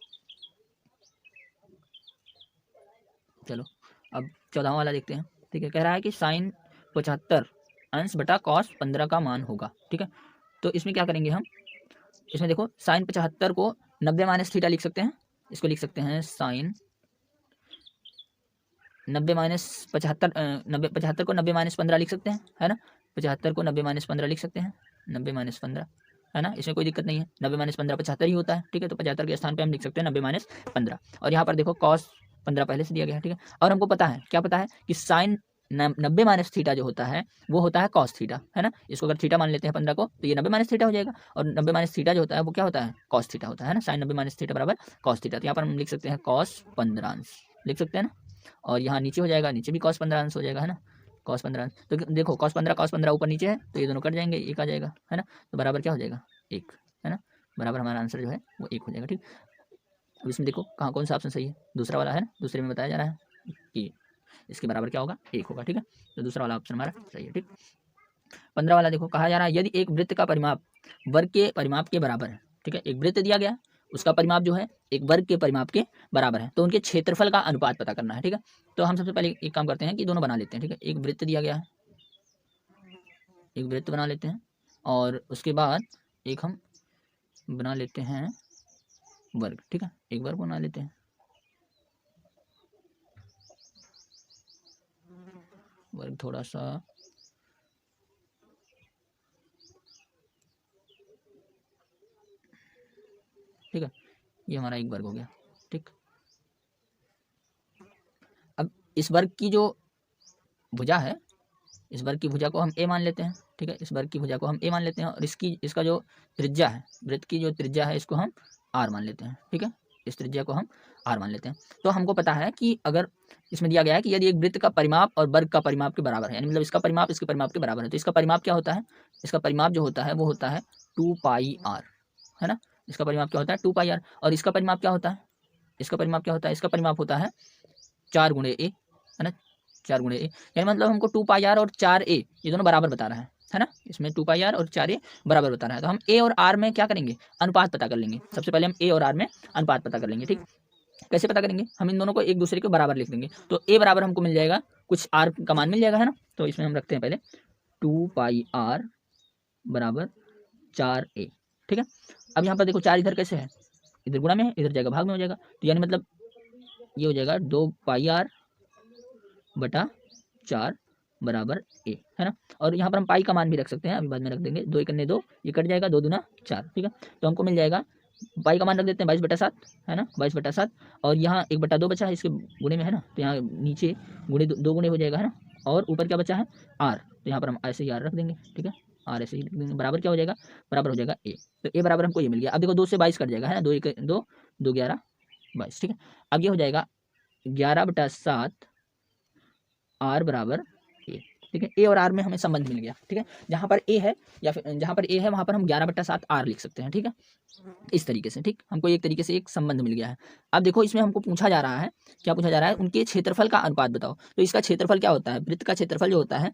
Speaker 1: चलो अब 14वां वाला देखते हैं। ठीक है, कह रहा है कि साइन 75 अंश बटा कॉस 15 का मान होगा। ठीक है, तो इसमें क्या करेंगे हम, इसमें देखो साइन 75 को 90 माइनस थीटा लिख सकते हैं, इसको लिख सकते हैं साइन 90 माइनस 75, 90 75 को 90 माइनस 15 लिख सकते हैं, है ना, 75 को 90 माइनस 15 लिख सकते हैं, 90 माइनस 15, है ना, इसमें कोई दिक्कत नहीं है, 90 माइनस 15 75 ही होता है। ठीक है, तो 75 के स्थान पे हम लिख सकते हैं 90 माइनस 15, और यहाँ पर देखो कॉस 15 पहले से दिया गया है। ठीक है, और हमको पता है, क्या पता है कि साइन 90 माइनस थीटा जो होता है वो होता है कॉस थीटा, है ना, इसको अगर थीटा मान लेते हैं 15 को, तो ये 90 माइनस थीटा हो जाएगा, और 90 माइनस थीटा जो होता है वो क्या होता है, कॉस थीटा होता है ना, साइन 90 माइनस थीटा बराबर कॉस थीटा, तो यहाँ पर हम लिख सकते हैं कॉस 15 अंश, लिख सकते हैं ना, और यहाँ नीचे हो जाएगा, नीचे भी cos 15 अंश हो जाएगा, है ना, cos 15 अंश, तो देखो cos 15 ऊपर नीचे है, तो ये दोनों कट जाएंगे, एक आ जाएगा, है ना, तो बराबर क्या हो जाएगा, एक, है ना, बराबर हमारा आंसर जो है वो एक हो जाएगा। ठीक, अब इसमें देखो कहाँ कौन सा ऑप्शन सही है, दूसरा वाला है ना, दूसरे में बताया जा रहा है कि इसके बराबर क्या होगा, एक होगा। ठीक है, तो दूसरा वाला ऑप्शन हमारा सही है। ठीक, 15 वाला देखो, कहा जा रहा है यदि एक वृत्त का परिमाप वर्ग के परिमाप के बराबर है। ठीक है, एक वृत्त दिया गया, उसका परिमाप जो है एक वर्ग के परिमाप के बराबर है, तो उनके क्षेत्रफल का अनुपात पता करना है। ठीक है, तो हम सबसे पहले एक काम करते हैं कि दोनों बना लेते हैं। ठीक है, एक वृत्त दिया गया है, एक वृत्त बना लेते हैं, और उसके बाद एक हम बना लेते हैं वर्ग। ठीक है, एक वर्ग बना लेते हैं, वर्ग थोड़ा सा, ठीक है, ये हमारा एक वर्ग हो गया। ठीक, अब इस वर्ग की जो भुजा है, इस वर्ग की भुजा को हम ए मान लेते हैं। ठीक है, इस वर्ग की भुजा को हम ए मान लेते हैं, और इसका जो त्रिज्या है, वृत्त की जो त्रिज्या है, इसको हम आर मान लेते हैं। ठीक है, इस त्रिज्या को हम आर मान लेते हैं। तो हमको पता है कि अगर इसमें दिया गया है कि यदि एक वृत्त का परिमाप और वर्ग का परिमाप के बराबर है, यानी मतलब इसका परिमाप इसके परिमाप के बराबर है, तो इसका परिमाप क्या होता है, इसका परिमाप जो होता है वो होता है 2πr, है ना, इसका परिमाप क्या होता है 2πr, और इसका परिमाप क्या होता है, इसका परिमाप क्या होता है, इसका परिमाप होता है 4 गुणे ए, है ना, 4 गुणे ए, यानी मतलब हमको 2πr और 4a ये दोनों बराबर बता रहा है ना, इसमें 2πr और 4a बराबर बता रहा है, तो हम a और r में क्या करेंगे, अनुपात पता कर लेंगे। सबसे पहले हम a और r में अनुपात पता कर लेंगे। ठीक, कैसे पता करेंगे, हम इन दोनों को एक दूसरे के बराबर लिख देंगे, तो a बराबर हमको मिल जाएगा, कुछ r का मान मिल जाएगा, है ना, तो इसमें हम रखते हैं पहले 2πr बराबर 4a। ठीक है, अब यहाँ पर देखो 4 इधर कैसे है, इधर गुणा में है, इधर जाएगा भाग में हो जाएगा, तो यानी मतलब ये हो जाएगा 2πr बटा 4 बराबर ए, है ना, और यहाँ पर हम पाई का मान भी रख सकते हैं, अभी बाद में रख देंगे, 2 1 2, ये कट जाएगा, 2 दूना 4। ठीक है, तो हमको मिल जाएगा, पाई का मान रख देते हैं 22/7, है ना, 22/7, और यहाँ 1/2 बचा है, इसके गुणे में है ना, तो यहाँ नीचे गुणे 2 गुणे हो जाएगा, है ना, और ऊपर क्या बचा है आर, तो यहाँ पर हम ऐसे ही आर रख देंगे। ठीक है, आर ऐसे ही लिख देंगे, बराबर क्या हो जाएगा, बराबर हो जाएगा ए, तो ए बराबर हमको ये मिल गया। अब देखो 2 से 22 कट जाएगा, है ना, 2 1 2 2 11 22। ठीक है, अब ये हो जाएगा 11/7 आर बराबर ए। ठीक है, ए और आर में हमें संबंध मिल गया। ठीक है, जहाँ पर ए है या फिर जहाँ पर ए है वहाँ पर हम 11/7 आर लिख सकते हैं। ठीक है, इस तरीके से। ठीक, हमको एक तरीके से एक संबंध मिल गया है। अब देखो इसमें हमको पूछा जा रहा है, क्या पूछा जा रहा है, उनके क्षेत्रफल का अनुपात बताओ। तो इसका क्षेत्रफल क्या होता है, वृत्त का क्षेत्रफल जो होता है,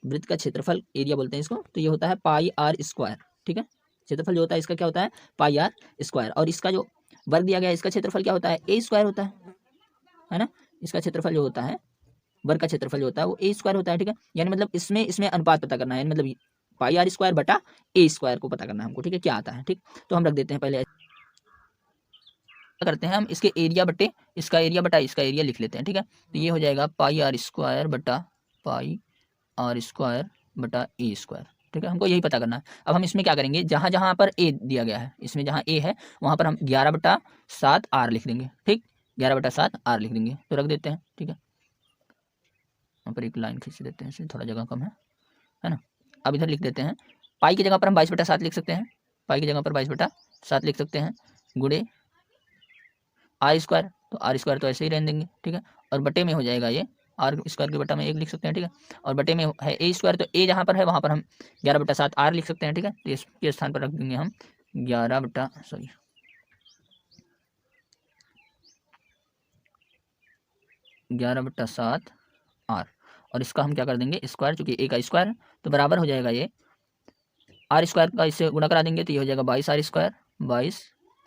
Speaker 1: वृत्त का क्षेत्रफल एरिया बोलते हैं इसको, तो ये होता है पाई आर स्क्वायर। ठीक है, क्षेत्रफल जो होता है इसका क्या होता है, पाई आर स्क्वायर, और इसका जो वर्ग दिया गया है इसका क्षेत्रफल क्या होता है, ए स्क्वायर होता है ना, इसका क्षेत्रफल जो होता है, वर्ग का क्षेत्रफल जो होता है वो ए स्क्वायर होता है। ठीक है, यानी मतलब इसमें अनुपात पता करना है, यानी मतलब पाई आर स्क्वायर बटा ए स्क्वायर को पता करना है हमको। ठीक है, क्या आता है। ठीक, तो हम रख देते हैं, पहले करते हैं हम इसके एरिया बटे इसका एरिया बटा इसका एरिया लिख लेते हैं। ठीक है, तो ये हो जाएगा पाई आर स्क्वायर बटा पाई आर स्क्वायर बटा ए स्क्वायर। ठीक है, हमको यही पता करना है। अब हम इसमें क्या करेंगे, जहाँ जहाँ पर ए दिया गया है, इसमें जहाँ ए है वहाँ पर हम 11/7 आर लिख देंगे। ठीक, 11/7 आर लिख देंगे, तो रख देते हैं। ठीक है, यहाँ पर एक लाइन खींच देते हैं, इसमें थोड़ा जगह कम है ना। अब इधर लिख देते हैं, पाई की जगह पर हम 22/7 लिख सकते हैं, पाई की जगह पर 22/7 लिख सकते हैं, गुणे आर स्क्वायर, तो आर स्क्वायर तो ऐसे ही रहने देंगे। ठीक है, और बटे में हो जाएगा ये आर स्क्वायर के बटा में 1 लिख सकते हैं। ठीक है, और बटे में है ए स्क्वायर, तो ए जहाँ पर है वहाँ पर हम 11/7 आर लिख सकते हैं। ठीक है, तो इसके स्थान पर रख देंगे हम 11 11/7 आर, और इसका हम क्या कर देंगे स्क्वायर, चूंकि ए का स्क्वायर है तो बराबर हो जाएगा ये आर स्क्वायर का, इससे गुणा करा देंगे तो ये हो जाएगा 22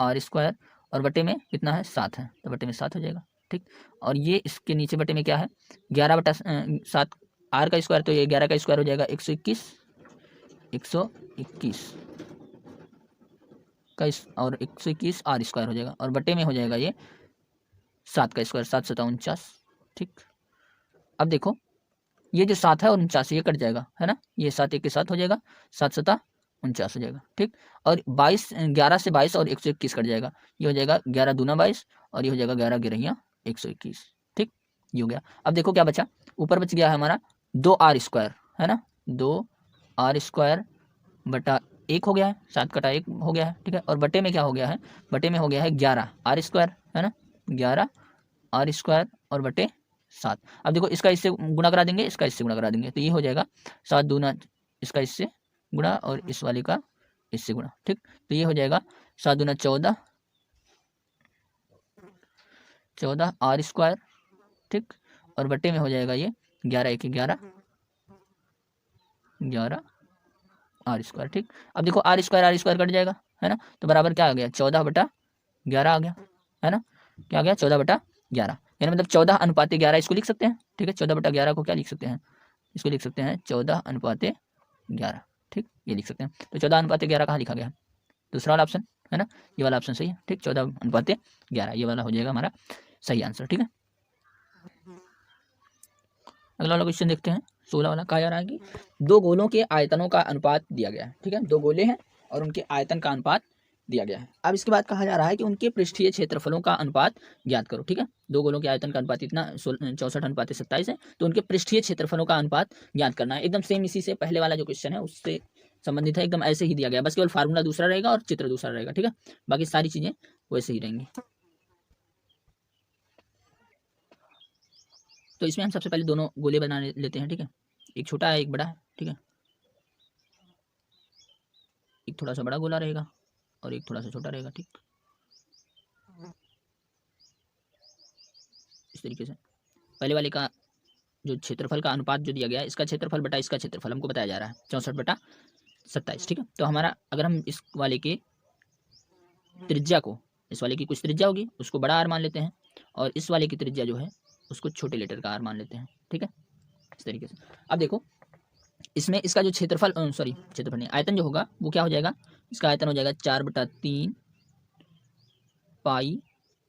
Speaker 1: आर स्क्वायर, और बटे में कितना है 7 है, तो बटे में 7 हो जाएगा। ठीक, और ये इसके नीचे बटे में क्या है 11/7 आर का स्क्वायर, तो ये 11 का स्क्वायर हो जाएगा 121 का और 121 आर स्क्वायर हो जाएगा, और बटे में हो जाएगा ये 7 का स्क्वायर, 7 7 49। ठीक, अब देखो ये जो 7 है और 49 ये कट जाएगा, है ना, ये 7 1 के साथ हो जाएगा, 7 7 49 हो जाएगा। ठीक, और 11 से 22 और 121 कट जाएगा, ये हो जाएगा 11 दूना 22, और ये हो जाएगा 11 गिरहिया 121। ठीक, ये हो गया। अब देखो क्या बचा, ऊपर बच गया है हमारा 2 आर स्क्वायर, है ना, 2 आर स्क्वायर बटा 1 हो गया है, 7 कटा 1 हो गया है। ठीक है, और बटे में क्या हो गया है, बटे में हो गया है 11 आर स्क्वायर, है ना, 11 आर स्क्वायर और बटे 7। अब देखो इसका इससे गुणा करा देंगे, इसका इससे गुणा करा देंगे, तो ये हो जाएगा 7 दूना इसका इससे गुणा और इस वाले का इससे गुणा। ठीक, तो ये हो जाएगा 7 दूना 14 आर स्क्वायर। ठीक, और बटे में हो जाएगा ये 11 1 11 आर स्क्वायर। ठीक, अब देखो आर स्क्वायर कट जाएगा, है ना, तो बराबर क्या आ गया 14/11 आ गया, है ना, क्या आ गया 14/11, यानी मतलब 14/11 इसको लिख सकते हैं। ठीक है, 14/11 को क्या लिख सकते हैं, इसको लिख सकते हैं 14/11। ठीक, ये लिख सकते हैं, तो 14/11 कहाँ लिखा गया है, दूसरा वाला ऑप्शन, है ना, ये वाला ऑप्शन सही है। ठीक, 14/11 ये वाला हो जाएगा हमारा सही आंसर। ठीक है, अगला वाला क्वेश्चन देखते हैं, 16 वाला। कहा जा रहा है कि 2 गोलों के आयतनों का अनुपात दिया गया है। ठीक है, 2 गोले हैं और उनके आयतन का अनुपात दिया गया है। अब इसके बाद कहा जा रहा है कि उनके पृष्ठीय क्षेत्रफलों का अनुपात ज्ञात करो। ठीक है, 2 गोलों के आयतन का अनुपात इतना 64/27 है, तो उनके पृष्ठीय क्षेत्रफलों का अनुपात ज्ञात करना है। एकदम सेम इसी से पहले वाला जो क्वेश्चन है उससे संबंधित है, एकदम ऐसे ही दिया गया, बस केवल फार्मूला दूसरा रहेगा और चित्र दूसरा रहेगा। ठीक है, बाकी सारी चीजें वैसे ही रहेंगी। तो इसमें हम सबसे पहले दोनों गोले बना लेते हैं। ठीक है, एक छोटा है एक बड़ा है। ठीक है, एक थोड़ा सा बड़ा गोला रहेगा और एक थोड़ा सा छोटा रहेगा। ठीक, इस तरीके से पहले वाले का जो क्षेत्रफल का अनुपात जो दिया गया है, इसका क्षेत्रफल बटा इसका क्षेत्रफल हमको बताया जा रहा है 64/27। ठीक है, तो हमारा अगर हम इस वाले के त्रिज्या को, इस वाले की कुछ त्रिज्या होगी उसको बड़ा आर मान लेते हैं, और इस वाले की त्रिज्या जो है उसको छोटे लेटर का आर मान लेते हैं। ठीक है, इस तरीके से। अब देखो इसमें इसका जो क्षेत्रफल क्षेत्रफल नहीं, आयतन जो होगा वो क्या हो जाएगा, इसका आयतन हो जाएगा 4/3 पाई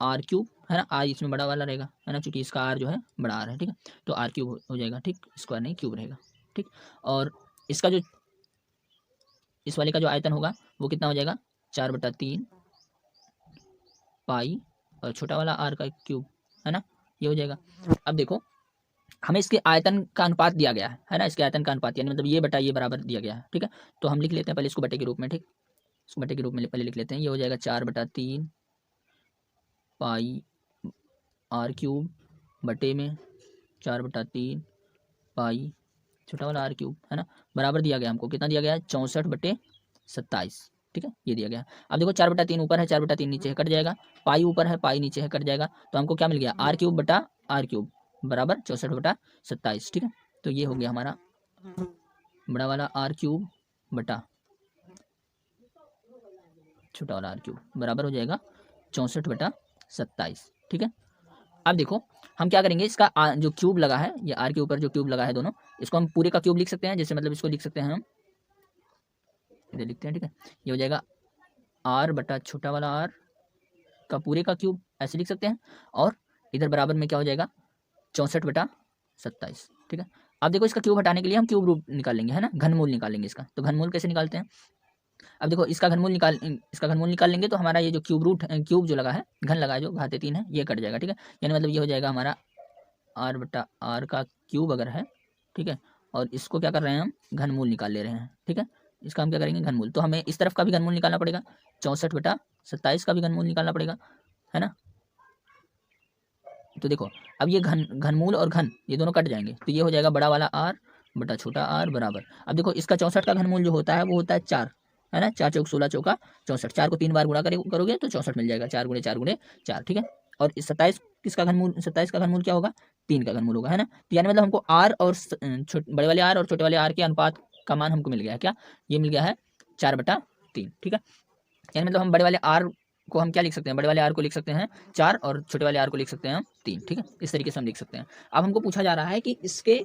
Speaker 1: आर क्यूब, है ना, आर इसमें बड़ा वाला रहेगा, है ना, चूंकि इसका आर जो है बड़ा आर है। ठीक है, तो आर क्यूब हो जाएगा। ठीक, स्क्वायर नहीं क्यूब रहेगा। ठीक, और इसका जो इस वाले का जो आयतन होगा वो कितना हो जाएगा 4/3 पाई और छोटा वाला आर का क्यूब, है ना, ये हो जाएगा। अब देखो हमें इसके आयतन का अनुपात दिया गया है ना, इसके आयतन का अनुपात यानी मतलब ये बटा ये बराबर दिया गया है। ठीक है, तो हम लिख लेते हैं पहले इसको बटे के रूप में। ठीक, इसको बटे के रूप में पहले लिख लेते हैं, ये हो जाएगा 4/3 पाई आर क्यूब बटे में 4/3 पाई छोटा वाला आर क्यूब, है ना, बराबर दिया गया हमको, कितना दिया गया है 64/27। ठीक है, ये दिया गया। अब देखो 4/3 ऊपर है, 4/3 नीचे है, कट जाएगा, पाई ऊपर है पाई नीचे है, कट जाएगा, तो हमको क्या मिल गया आर क्यूब बटा आर क्यूब बराबर 64/27। ठीक है, तो ये हो गया हमारा बड़ा वाला आर क्यूब बटा छोटा वाला आर क्यूब बराबर हो जाएगा 64/27। ठीक है, अब देखो हम क्या करेंगे, इसका जो क्यूब लगा है, ये आर के ऊपर जो क्यूब लगा है दोनों, इसको हम पूरे का क्यूब लिख सकते हैं, जैसे मतलब इसको लिख सकते हैं हम इधर लिखते हैं। ठीक है, ये हो जाएगा आर बटा छोटा वाला आर का पूरे का क्यूब, ऐसे लिख सकते हैं, और इधर बराबर में क्या हो जाएगा 64/27। ठीक है, अब देखो इसका क्यूब हटाने के लिए हम क्यूब रूट निकाल लेंगे, है ना, घनमूल निकालेंगे इसका। तो घनमूल कैसे निकालते हैं, अब देखो इसका घनमूल निकाल लेंगे तो हमारा ये जो क्यूब जो लगा है, घन लगा है जो घाते 3 है, ये कट जाएगा। ठीक है, यानी मतलब ये हो जाएगा हमारा आर बटा आर का क्यूब अगर है। ठीक है, और इसको क्या कर रहे हैं हम घनमूल निकाल ले रहे हैं। ठीक है, इसका हम क्या करेंगे घनमूल, तो हमें इस तरफ का भी घनमूल निकालना पड़ेगा, 64/27 का भी घनमूल निकालना पड़ेगा, है ना। तो देखो अब ये घनमूल और घन ये दोनों कट जाएंगे, तो ये हो जाएगा बड़ा वाला आर बटा छोटा आर बराबर। अब देखो इसका 64 का घनमूल जो होता है वो होता है 4, है ना, 4 चौक 16 चौका 64, 4 को 3 बार गुणा करोगे तो 64 मिल जाएगा, 4 × 4 × 4। ठीक है, और इस 27 का घनमूल क्या होगा 3 का घनमूल होगा, है ना। तो यानी मतलब हमको आर और बड़े वाले आर और छोटे वाले आर के अनुपात का मान हमको मिल गया है। क्या ये मिल गया है 4/3, ठीक है। यानी मतलब हम बड़े वाले आर को हम क्या लिख सकते हैं, बड़े वाले आर को लिख सकते हैं 4 और छोटे वाले आर को लिख सकते हैं हम 3, ठीक है। इस तरीके से हम लिख सकते हैं। अब हमको पूछा जा रहा है कि इसके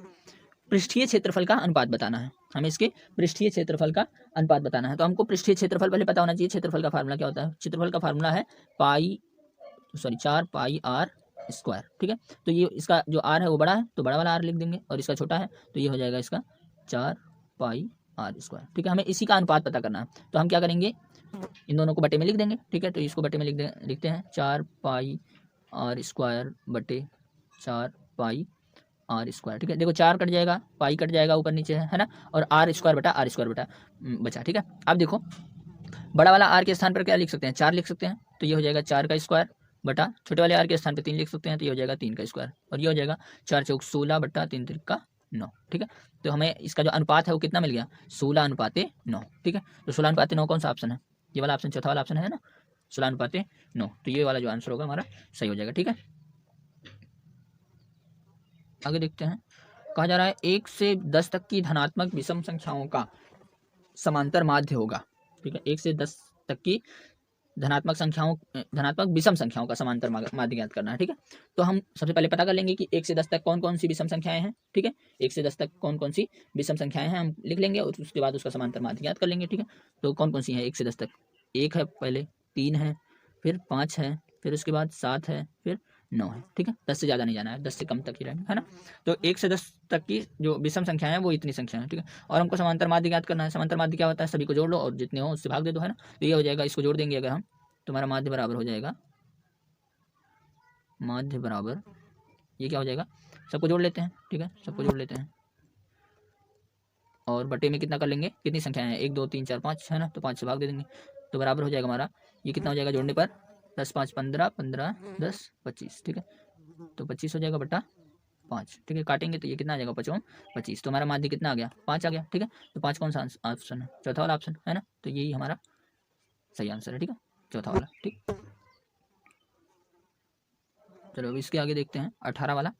Speaker 1: पृष्ठीय क्षेत्रफल का अनुपात बताना है, हमें इसके पृष्ठीय क्षेत्रफल का अनुपात बताना है। तो हमको पृष्ठीय क्षेत्रफल पहले पता होना चाहिए। क्षेत्रफल का फार्मूला क्या होता है, क्षेत्रफल का फार्मूला है 4 पाई r², ठीक है। तो ये इसका जो r है वो बड़ा है तो बड़ा वाला r लिख देंगे, और इसका छोटा है तो ये हो जाएगा इसका 4 पाई r², ठीक है। हमें इसी का अनुपात पता करना है। तो हम क्या करेंगे, इन दोनों को बटे में लिख देंगे, ठीक है। तो इसको बटे में लिखते हैं 4 पाई r²/4 पाई r², ठीक है। देखो 4 कट जाएगा, पाई कट जाएगा, ऊपर नीचे है ना, और r² बचा, ठीक है। अब देखो बड़ा वाला r के स्थान पर क्या लिख सकते हैं, 4 लिख सकते हैं, तो ये हो जाएगा 4 का स्क्वायर बटा छोटे वाले r के स्थान पर 3 लिख सकते हैं, तो ये हो जाएगा 3 का स्क्वायर, और ये हो जाएगा 4 चौक 16 बटा 3 3 का 9, ठीक है। तो हमें इसका जो अनुपात है वो कितना मिल गया, 16:9, ठीक है। तो 16:9 कौन सा ऑप्शन है, ये वाला ऑप्शन, चौथा वाला ऑप्शन है ना, 16:9। तो ये वाला जो आंसर होगा हमारा सही हो जाएगा, ठीक है। आगे देखते हैं, कहा जा रहा है 1 से 10 तक की धनात्मक विषम संख्याओं का समांतर माध्य होगा, ठीक है। 1 से 10 तक की धनात्मक विषम संख्याओं का समांतर माध्य ज्ञात करना है, ठीक है। तो हम सबसे पहले पता कर लेंगे कि 1 से 10 तक कौन कौन सी विषम संख्याएं हैं, ठीक है। 1 से 10 तक कौन कौन सी विषम संख्याएं हैं हम लिख लेंगे, और उसके बाद उसका समांतर माध्य ज्ञात कर लेंगे, ठीक है। तो कौन कौन सी है 1 से 10 तक, 1 है पहले, 3 है, फिर 5 है, फिर उसके बाद 7 है, फिर 9 है, ठीक है। 10 से ज़्यादा नहीं जाना है, 10 से कम तक ही रहना है ना। तो 1 से 10 तक की जो विषम संख्या है वो इतनी संख्या है, ठीक है। और हमको समांतर माध्य ज्ञात करना है। समांतर माध्य क्या होता है, सभी को जोड़ लो और जितने हो उससे भाग दे दो, है ना। तो ये हो जाएगा, इसको जोड़ देंगे अगर हम, तुम्हारा माध्य बराबर हो जाएगा, माध्य बराबर ये क्या हो जाएगा, सबको जोड़ लेते हैं, ठीक है, सबको जोड़ लेते हैं, और बटे में कितना कर लेंगे, कितनी संख्या है, 1 2 3 4 5 है ना, तो 5 से भाग दे देंगे, तो बराबर हो जाएगा हमारा, ये कितना हो जाएगा जोड़ने पर, 10 5 15 15 10 25, ठीक है। तो 25 हो जाएगा बटा 5, ठीक है। काटेंगे तो ये कितना आ जाएगा, 5 25, तो हमारा माध्य कितना आ गया, 5 आ गया, ठीक है। तो 5 कौन सा ऑप्शन है, चौथा वाला ऑप्शन है ना, तो यही हमारा सही आंसर है, ठीक है, चौथा वाला, ठीक। चलो अब इसके आगे देखते हैं 18 वाला।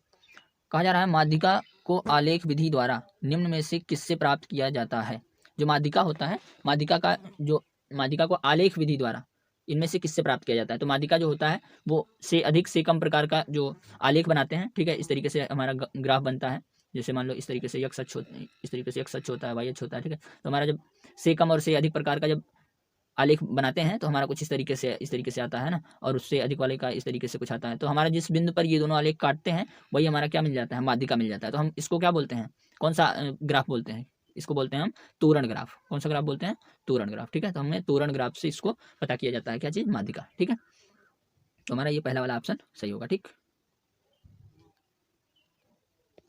Speaker 1: कहा जा रहा है माध्यिका को आलेख विधि द्वारा निम्न में से किससे प्राप्त किया जाता है। जो माध्यिका होता है, माध्यिका को आलेख विधि द्वारा इनमें से किससे प्राप्त किया जाता है। तो माध्यिका जो होता है वो से अधिक से कम प्रकार का जो आलेख बनाते हैं, ठीक है। इस तरीके से हमारा ग्राफ बनता है, जैसे मान लो इस तरीके से x अक्ष होता है, इस तरीके से x अक्ष होता है, y अक्ष होता है, ठीक है। तो हमारा जब से कम और से अधिक प्रकार का जब आलेख बनाते हैं तो हमारा कुछ इस तरीके से आता है ना, और उससे अधिक वाले का इस तरीके से कुछ आता है। तो हमारा जिस बिंदु पर ये दोनों आलेख काटते हैं वही हमारा क्या मिल जाता है, माध्यिका मिल जाता है। तो हम इसको क्या बोलते हैं, कौन सा ग्राफ बोलते हैं, इसको बोलते हैं हम तोरण ग्राफ। कौन सा ग्राफ बोलते हैं, तोरण ग्राफ, ठीक है। तो हमें तोरण ग्राफ से इसको पता किया जाता है क्या चीज, माध्यिका, ठीक है। तो हमारा ये पहला वाला ऑप्शन सही होगा, ठीक।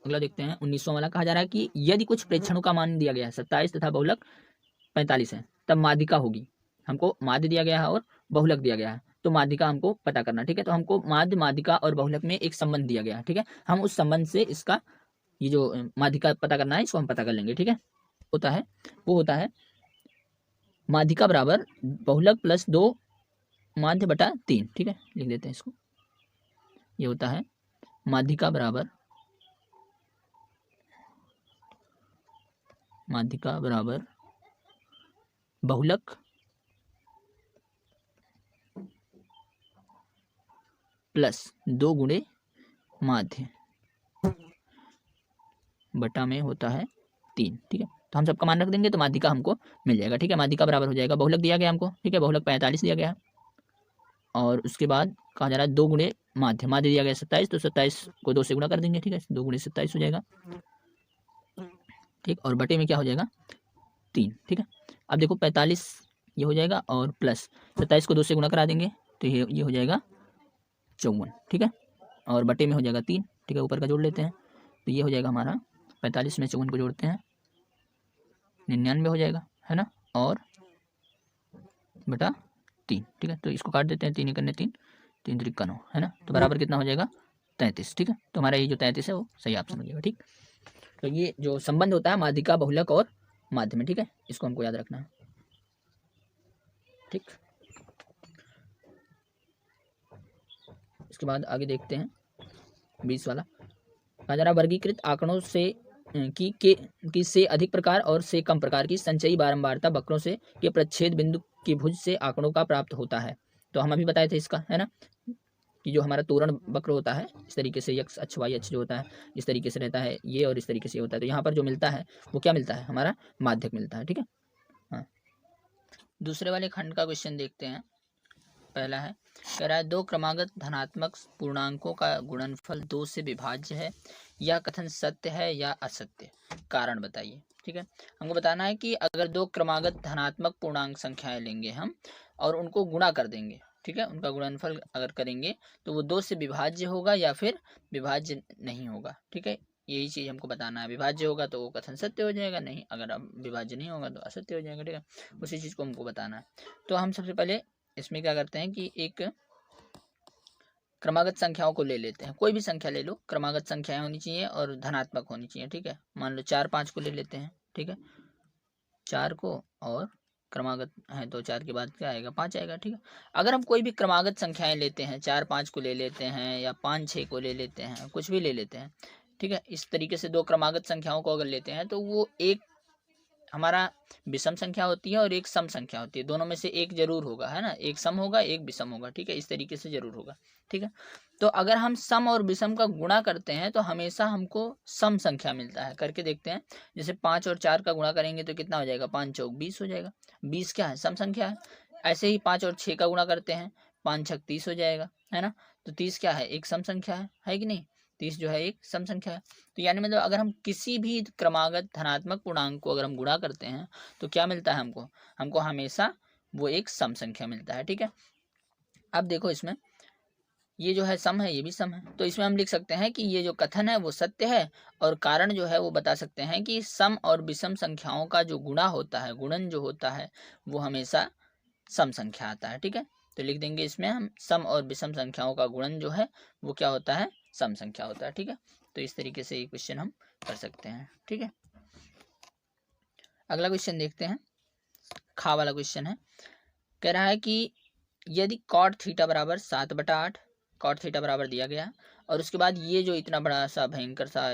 Speaker 1: अगला देखते हैं 19वां वाला। कहा जा रहा है कि यदि कुछ प्रेक्षणों का मान दिया गया है 27 तथा बहुलक 45 है, तब माध्यिका होगी। हमको माध्य दिया गया है और बहुलक दिया गया है, तो माध्यिका हमको पता करना, ठीक है। तो हमको माध्य, माध्यिका और बहुलक में एक संबंध दिया गया है, ठीक है। हम उस संबंध से इसका ये जो माध्यिका पता करना है इसको हम पता कर लेंगे, ठीक है। होता है वो होता है माध्यिका बराबर बहुलक प्लस 2 माध्य बटा 3, ठीक है। लिख देते हैं इसको, ये होता है माध्यिका बराबर बहुलक प्लस 2 गुणे माध्य बटा में होता है 3, ठीक है। तो हम सबका मान रख देंगे तो माध्यिका हमको मिल जाएगा, ठीक है। माध्यिका बराबर हो जाएगा, बहुलक दिया गया हमको, ठीक है, बहुलक 45 दिया गया, और उसके बाद कहा जा रहा है 2 गुणे माध्य दिया गया 27, तो 27 को 2 से गुणा कर देंगे, ठीक है। 2 गुणे 27 हो जाएगा, ठीक। और बटे में क्या हो जाएगा 3, ठीक है। अब देखो 45 ये हो जाएगा, और प्लस 27 को 2 से गुणा करा देंगे तो ये हो जाएगा 54, ठीक है। और बटे में हो जाएगा 3, ठीक है। ऊपर का जोड़ लेते हैं तो ये हो जाएगा हमारा 45 में 54 को जोड़ते हैं 99 हो जाएगा, है ना, और बटा 3, ठीक है। तो इसको काट देते हैं, 3 1 3 3 3 9, है ना। तो बराबर कितना हो जाएगा 33, ठीक है। तो हमारा ये जो 33 है वो सही ऑप्शन हो जाएगा, ठीक। तो ये जो संबंध होता है माध्यिका, बहुलक और माध्य में, ठीक है, इसको हमको याद रखना है, ठीक। इसके बाद आगे देखते हैं 20 वाला। कहा जा रहा है वर्गीकृत आंकड़ों से की से अधिक प्रकार और से कम प्रकार की संचयी बारंबारता वक्रों से के प्रच्छेद बिंदु की भुज से आंकड़ों का प्राप्त होता है। तो हम अभी बताए थे इसका, है ना, कि जो हमारा तोरण वक्र होता है इस तरीके से x अक्ष y अक्ष जो होता है इस तरीके से रहता है ये, और इस तरीके से ये होता है। तो यहाँ पर जो मिलता है वो क्या मिलता है, हमारा माध्यक मिलता है। ठीक है, हाँ। दूसरे वाले खंड का क्वेश्चन देखते हैं। पहला है, कह रहा है दो क्रमागत धनात्मक पूर्णांकों का गुणनफल 2 से विभाज्य है, यह कथन सत्य है या असत्य, कारण बताइए। ठीक है, हमको बताना है कि अगर दो क्रमागत धनात्मक पूर्णांक संख्याएं लेंगे हम और उनको गुणा कर देंगे, ठीक है, उनका गुणनफल अगर करेंगे तो वो 2 से विभाज्य होगा या फिर विभाज्य नहीं होगा। ठीक है, यही चीज हमको बताना है। विभाज्य होगा तो वो कथन सत्य हो जाएगा, नहीं अगर विभाज्य नहीं होगा तो असत्य हो जाएगा। ठीक है, उसी चीज को हमको बताना है। तो हम सबसे पहले इसमें क्या करते हैं कि एक क्रमागत संख्याओं को ले लेते हैं। कोई भी संख्या ले लो, क्रमागत संख्याएं होनी चाहिए और धनात्मक होनी चाहिए। ठीक है, मान लो 4 5 को ले लेते हैं। ठीक है, 4 को, और क्रमागत है तो 4 के बाद क्या आएगा, 5 आएगा। ठीक है, अगर हम कोई भी क्रमागत संख्याएं लेते हैं, 4 5 को ले लेते हैं या 5 6 को ले लेते हैं, कुछ भी ले लेते हैं। ठीक है, इस तरीके से दो क्रमागत संख्याओं को अगर लेते हैं तो वो एक हमारा विषम संख्या होती है और एक सम संख्या होती है। दोनों में से एक जरूर होगा, है ना, एक सम होगा एक विषम होगा। ठीक है, इस तरीके से जरूर होगा। ठीक है, तो अगर हम सम और विषम का गुणा करते हैं तो हमेशा हमको सम संख्या मिलता है। करके देखते हैं, जैसे 5 और 4 का गुणा करेंगे तो कितना हो जाएगा, 5 चौक 20 हो जाएगा। 20 क्या है, सम संख्या है। ऐसे ही 5 और 6 का गुणा करते हैं, 5 छक 30 हो जाएगा, है ना। तो 30 क्या है, एक सम संख्या है कि नहीं। 30 जो है एक सम संख्या है। तो यानी मतलब अगर हम किसी भी क्रमागत धनात्मक पूर्णांक को अगर हम गुणा करते हैं तो क्या मिलता है हमको, हमको हमेशा वो एक सम संख्या मिलता है। ठीक है, अब देखो इसमें ये जो है सम है, ये भी सम है। तो इसमें हम लिख सकते हैं कि ये जो कथन है वो सत्य है, और कारण जो है वो बता सकते हैं कि सम और विषम संख्याओं का जो गुणा होता है, गुणन जो होता है वो हमेशा सम संख्या आता है। ठीक है, तो लिख देंगे इसमें हम सम और विषम संख्याओं का गुणन जो है वो क्या होता है, सम संख्या होता है। ठीक है, तो इस तरीके से ये क्वेश्चन हम कर सकते हैं। ठीक है, अगला क्वेश्चन देखते हैं। खा वाला क्वेश्चन है, कह रहा है कि यदि कॉट थीटा बराबर 7/8, कॉट थीटा बराबर दिया गया और उसके बाद ये जो इतना बड़ा सा भयंकर सा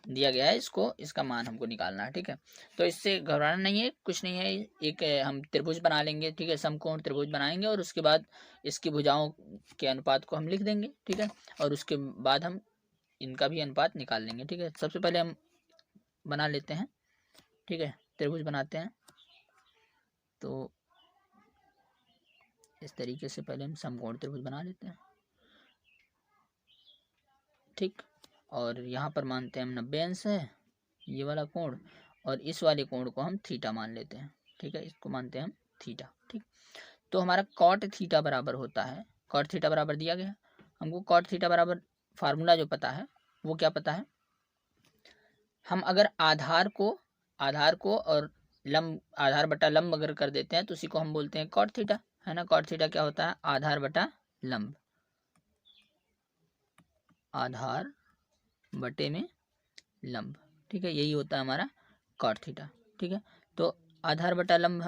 Speaker 1: दिया गया है, इसका मान हमको निकालना है। ठीक है, तो इससे घबराना नहीं है, कुछ नहीं है। एक हम त्रिभुज बना लेंगे। ठीक है, समकोण त्रिभुज बनाएंगे और उसके बाद इसकी भुजाओं के अनुपात को हम लिख देंगे। ठीक है, और उसके बाद हम इनका भी अनुपात निकाल लेंगे। ठीक है, सबसे पहले हम बना लेते हैं। ठीक है, त्रिभुज बनाते हैं। तो इस तरीके से पहले हम समकोण त्रिभुज बना लेते हैं। ठीक, और यहाँ पर मानते हैं हम 90 अंश है ये वाला कोण, और इस वाले कोण को हम थीटा मान लेते हैं। ठीक है, इसको मानते हैं हम थीटा। ठीक, तो हमारा कॉट थीटा बराबर होता है, कॉट थीटा बराबर दिया गया हमको। कॉट थीटा बराबर फार्मूला जो पता है वो क्या पता है, हम अगर आधार को और लंब, आधार बटा लंब अगर कर देते हैं तो उसी को हम बोलते हैं कॉट थीटा, है ना। कॉट थीटा क्या होता है, आधार बटा लंब, आधार बटे में लंब। ठीक है, यही होता है हमारा कॉट थीटा। ठीक है, तो आधार बटा लंब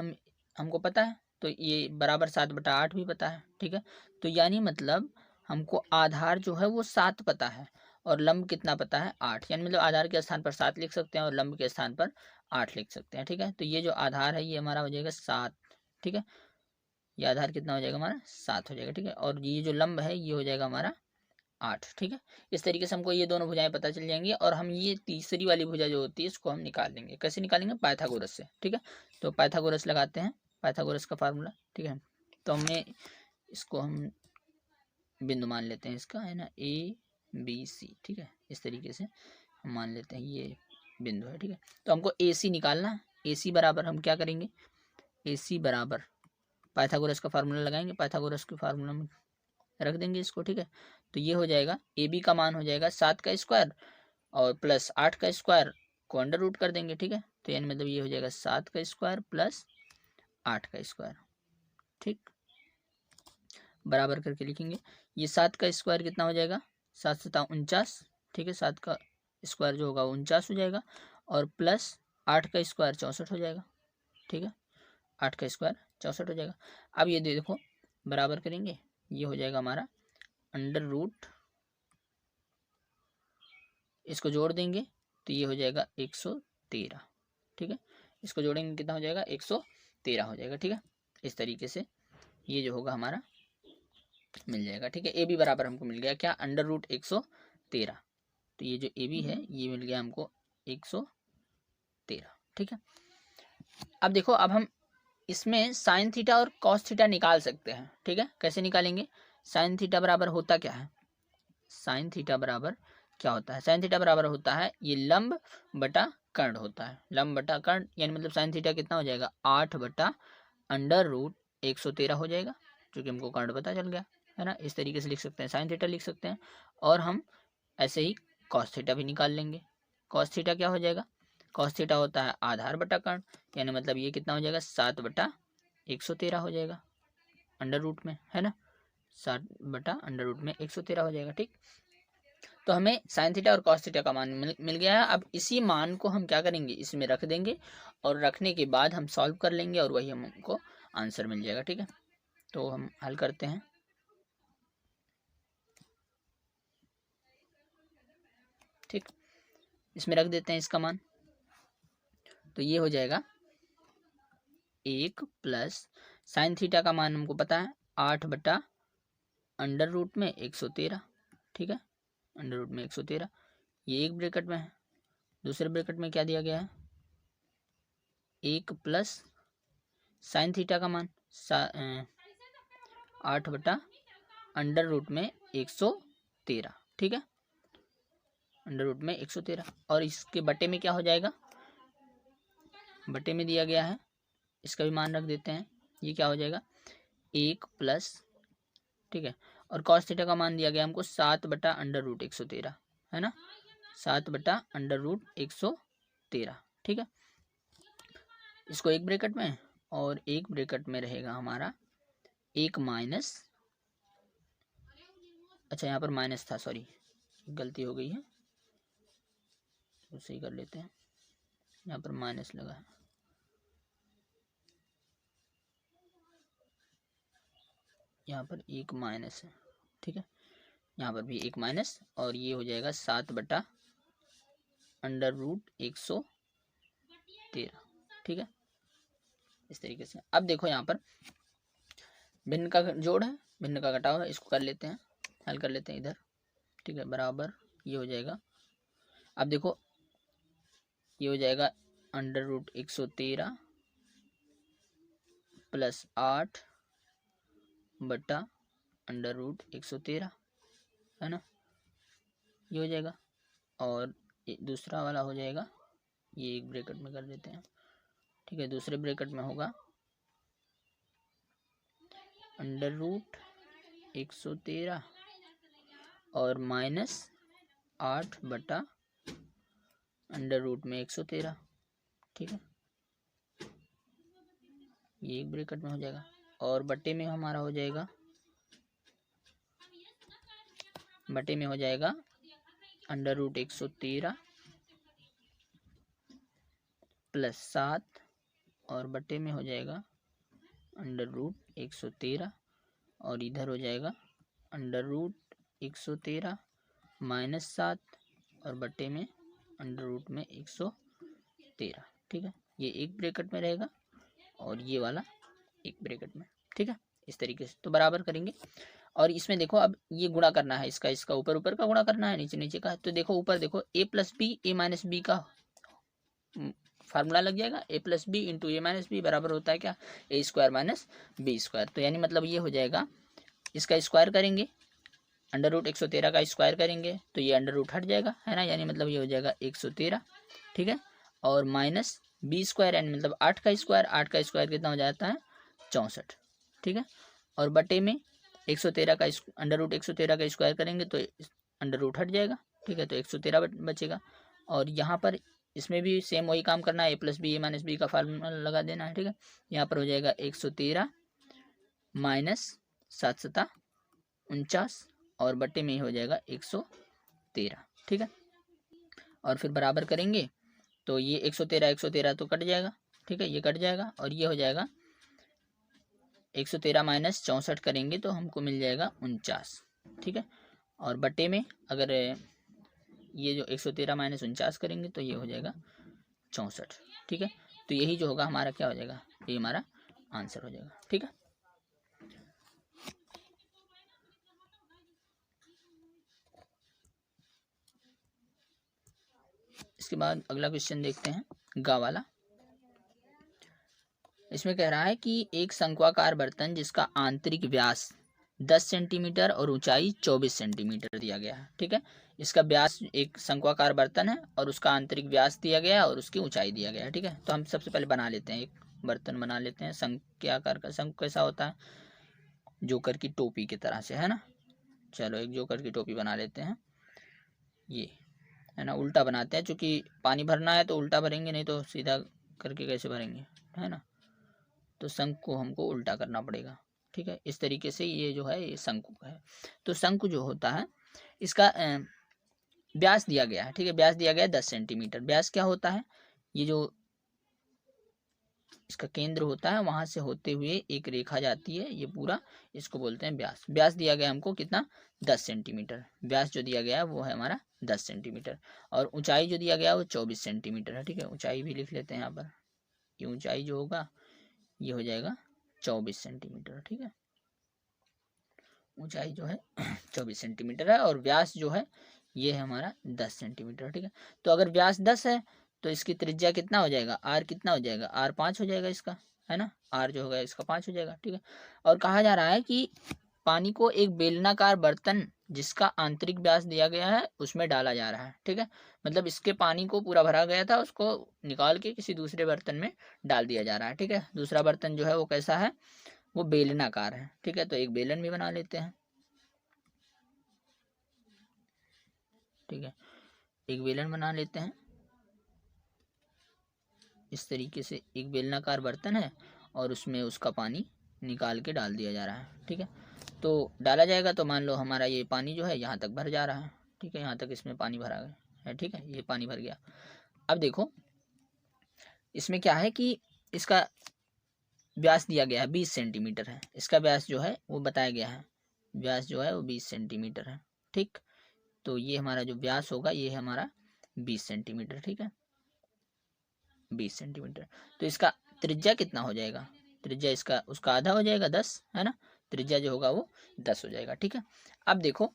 Speaker 1: हमको पता है, तो ये बराबर 7/8 भी पता है। ठीक है, तो यानी मतलब हमको आधार जो है वो 7 पता है और लंब कितना पता है, 8। यानी मतलब आधार के स्थान पर 7 लिख सकते हैं और लंब के स्थान पर 8 लिख सकते हैं। ठीक है, तो ये जो आधार है ये हमारा हो जाएगा 7। ठीक है, ये आधार कितना हो जाएगा हमारा, 7 हो जाएगा। ठीक है, और ये जो लंब है ये हो जाएगा हमारा 8। ठीक है, इस तरीके से हमको ये दोनों भुजाएं पता चल जाएंगी और हम ये तीसरी वाली भुजा जो होती है इसको हम निकाल लेंगे। कैसे निकालेंगे, पाइथागोरस से। ठीक है, तो पाइथागोरस लगाते हैं, पाइथागोरस का फार्मूला। ठीक है, तो हमने इसको हम बिंदु मान लेते हैं इसका, है ना, ABC। ठीक है, इस तरीके से हम मान लेते हैं ये बिंदु है। ठीक है, तो हमको AC निकालना है। AC बराबर हम क्या करेंगे, AC बराबर पाइथागोरस का फार्मूला लगाएंगे, पाइथागोरस के फार्मूला में रख देंगे इसको। ठीक है, तो ये हो जाएगा AB का मान हो जाएगा 7 का स्क्वायर और प्लस 8 का स्क्वायर को अंडर रूट कर देंगे। ठीक है, तो यानी मतलब ये हो जाएगा 7 का स्क्वायर प्लस 8 का स्क्वायर। ठीक, बराबर करके लिखेंगे। ये 7 का स्क्वायर कितना हो जाएगा, 7 7 49। ठीक है, 7 का स्क्वायर जो होगा 49 हो जाएगा और प्लस 8 का स्क्वायर 64 हो जाएगा। ठीक है, 8 का स्क्वायर 64 हो जाएगा। अब ये देखो बराबर करेंगे, ये हो जाएगा हमारा अंडर रूट इसको जोड़ देंगे तो ये हो जाएगा 113, ठीक है। इसको जोड़ेंगे कितना हो जाएगा, 113 हो जाएगा, ठीक है। इस तरीके से ये जो होगा हमारा मिल जाएगा, ठीक है। ए बी बराबर हमको मिल गया क्या, √113। तो ये जो ए बी है ये मिल गया हमको 113, ठीक है। अब देखो, अब हम इसमें साइन थीटा और कॉस थीटा निकाल सकते हैं, ठीक है। कैसे निकालेंगे, साइन थीटा बराबर होता क्या है, साइन थीटा बराबर क्या होता है, साइन थीटा बराबर होता है ये लंब बटा कर्ण होता है, लंब बटा कर्ण, यानी मतलब साइन थीटा कितना हो जाएगा, 8/√113 हो जाएगा, जो कि हमको कर्ण पता चल गया है ना। इस तरीके से लिख सकते हैं, साइन थीटा लिख सकते हैं। और हम ऐसे ही कॉस थीटा भी निकाल लेंगे। कॉस थीटा क्या हो जाएगा, कॉस थीटा होता है आधार बटा कर्ण, यानी मतलब ये कितना हो जाएगा, 7/113 हो जाएगा अंडर रूट में, है ना। 7/√113 हो जाएगा, ठीक। तो हमें साइन थीटा और कॉस थीटा का मान मिल गया है। अब इसी मान को हम क्या करेंगे, इसमें रख देंगे और रखने के बाद हम सॉल्व कर लेंगे और वही हमको आंसर मिल जाएगा, ठीक है। तो हम हल करते हैं। ठीक, इसमें रख देते हैं इसका मान, तो ये हो जाएगा 1 प्लस साइन थीटा का मान हमको पता है 8/√113, ठीक है, √113, ये एक ब्रैकेट में है। दूसरे ब्रैकेट में क्या दिया गया है, 1 प्लस साइन थीटा का मान 8/√113, ठीक है, √113। और इसके बटे में क्या हो जाएगा, बटे में दिया गया है, इसका भी मान रख देते हैं, ये क्या हो जाएगा 1 प्लस, ठीक है। और कॉस थीटा का मान दिया गया हमको 7/√113, है ना, 7/√113, ठीक है। इसको एक ब्रैकेट में और एक ब्रैकेट में रहेगा हमारा एक माइनस, अच्छा यहाँ पर माइनस था, सॉरी गलती हो गई है, तो सही कर लेते हैं, यहाँ पर माइनस लगा है, यहाँ पर एक माइनस है, ठीक है, यहाँ पर भी एक माइनस, और ये हो जाएगा 7/√113, ठीक है। इस तरीके से अब देखो यहाँ पर भिन्न का जोड़ है, भिन्न का घटाव है, इसको कर लेते हैं, हल कर लेते हैं इधर, ठीक है, बराबर ये हो जाएगा। अब देखो ये हो जाएगा √113 प्लस 8/√113, है ना, ये हो जाएगा। और दूसरा वाला हो जाएगा, ये एक ब्रैकेट में कर देते हैं, ठीक है। दूसरे ब्रैकेट में होगा √113 और माइनस 8/√113, ठीक है, ये एक ब्रैकेट में हो जाएगा। और बटे में हमारा हो जाएगा, बटे में हो जाएगा √113 प्लस 7, और बटे में हो जाएगा √113, और इधर हो जाएगा √113 माइनस 7, और बटे में √113, ठीक है। ये एक ब्रैकेट में रहेगा और ये वाला एक ब्रैकेट में, ठीक है। इस तरीके से तो बराबर करेंगे। और इसमें देखो अब ये गुणा करना है, इसका ऊपर ऊपर का गुणा करना है, नीचे नीचे का। तो देखो ऊपर देखो a plus B A minus B का फार्मूला लग जाएगा, a plus B into A minus B बराबर होता है क्या, a square minus B square. तो यानी मतलब ये हो जाएगा, इसका स्क्वायर करेंगे, √113 का स्क्वायर करेंगे तो ये अंडर रूट हट जाएगा, है ना, यानी मतलब ये हो जाएगा 113, ठीक है। और माइनस बी स्क्वायर, यानी मतलब 8 का स्क्वायर, 8 का स्क्वायर कितना हो जाता है 64, ठीक है। और बटे में 113 का √113 का स्क्वायर करेंगे तो अंडर रूट हट जाएगा, ठीक है, तो 113 बचेगा। और यहाँ पर इसमें भी सेम वही काम करना है, a plus B A minus B का फार्मूला लगा देना है, ठीक है। यहाँ पर हो जाएगा 113 माइनस 7×7=49, और बटे में हो जाएगा 113, ठीक है। और फिर बराबर करेंगे तो ये 113 तो कट जाएगा, ठीक है, ये कट जाएगा, और ये हो जाएगा 113 माइनस 64 करेंगे तो हमको मिल जाएगा 49, ठीक है। और बटे में अगर ये जो 113 माइनस 49 करेंगे तो ये हो जाएगा 64। ठीक है, तो यही जो होगा हमारा क्या हो जाएगा, ये हमारा आंसर हो जाएगा। ठीक है, इसके बाद अगला क्वेश्चन देखते हैं, गा वाला। इसमें कह रहा है कि एक शंक्वाकार बर्तन जिसका आंतरिक व्यास 10 सेंटीमीटर और ऊंचाई 24 सेंटीमीटर दिया गया है। ठीक है, इसका व्यास, एक शंक्वाकार बर्तन है और उसका आंतरिक व्यास दिया गया है और उसकी ऊंचाई दिया गया है। ठीक है, तो हम सबसे पहले बना लेते हैं, एक बर्तन बना लेते हैं शंक्वाकार का। शंख कैसा होता है, जोकर की टोपी की तरह से, है ना। चलो एक जोकर की टोपी बना लेते हैं, ये है ना। उल्टा बनाते हैं, चूंकि पानी भरना है तो उल्टा भरेंगे, नहीं तो सीधा करके कैसे भरेंगे, है ना। तो शंख को हमको उल्टा करना पड़ेगा। ठीक है, इस तरीके से ये जो है ये शंकु का है। तो शंकु जो होता है इसका व्यास दिया गया है। ठीक है, व्यास दिया गया है 10 सेंटीमीटर। व्यास क्या होता है, ये जो इसका केंद्र होता है वहां से होते हुए एक रेखा जाती है, ये पूरा, इसको बोलते हैं व्यास। व्यास दिया गया हमको कितना, 10 सेंटीमीटर। व्यास जो दिया गया है वो है हमारा 10 सेंटीमीटर और ऊंचाई जो दिया गया है वो 24 सेंटीमीटर है। ठीक है, ऊंचाई भी लिख लेते हैं यहाँ पर, ये ऊंचाई जो होगा ये हो जाएगा 24 सेंटीमीटर। ठीक है, ऊंचाई जो है 24 सेंटीमीटर है और व्यास जो है ये है हमारा 10 सेंटीमीटर। ठीक है, तो अगर व्यास 10 है तो इसकी त्रिज्या कितना हो जाएगा, आर कितना हो जाएगा, आर 5 हो जाएगा इसका, है ना। आर जो होगा इसका 5 हो जाएगा। ठीक है, और कहा जा रहा है कि पानी को एक बेलनाकार बर्तन जिसका आंतरिक व्यास दिया गया है उसमें डाला जा रहा है। ठीक है, मतलब इसके पानी को पूरा भरा गया था, उसको निकाल के किसी दूसरे बर्तन में डाल दिया जा रहा है। ठीक है, दूसरा बर्तन जो है वो कैसा है, वो बेलनाकार है। ठीक है, तो एक बेलन भी बना लेते हैं। ठीक है, एक बेलन बना लेते हैं। इस तरीके से एक बेलनाकार बर्तन है और उसमें उसका पानी निकाल के डाल दिया जा रहा है। ठीक है, तो डाला जाएगा तो मान लो हमारा ये पानी जो है यहाँ तक भर जा रहा है। ठीक है, यहाँ तक इसमें पानी भरा गया है। ठीक है, ये पानी भर गया। अब देखो इसमें क्या है कि इसका व्यास दिया गया है 20 सेंटीमीटर है, इसका व्यास जो है वो बताया गया है, व्यास जो है वो 20 सेंटीमीटर है। ठीक, तो ये हमारा जो व्यास होगा ये है हमारा 20 सेंटीमीटर। ठीक है, 20 सेंटीमीटर। तो इसका त्रिज्या कितना हो जाएगा, त्रिज्या इसका उसका आधा हो जाएगा 10, है ना। त्रिज्या जो होगा वो 10 हो जाएगा। ठीक है, अब देखो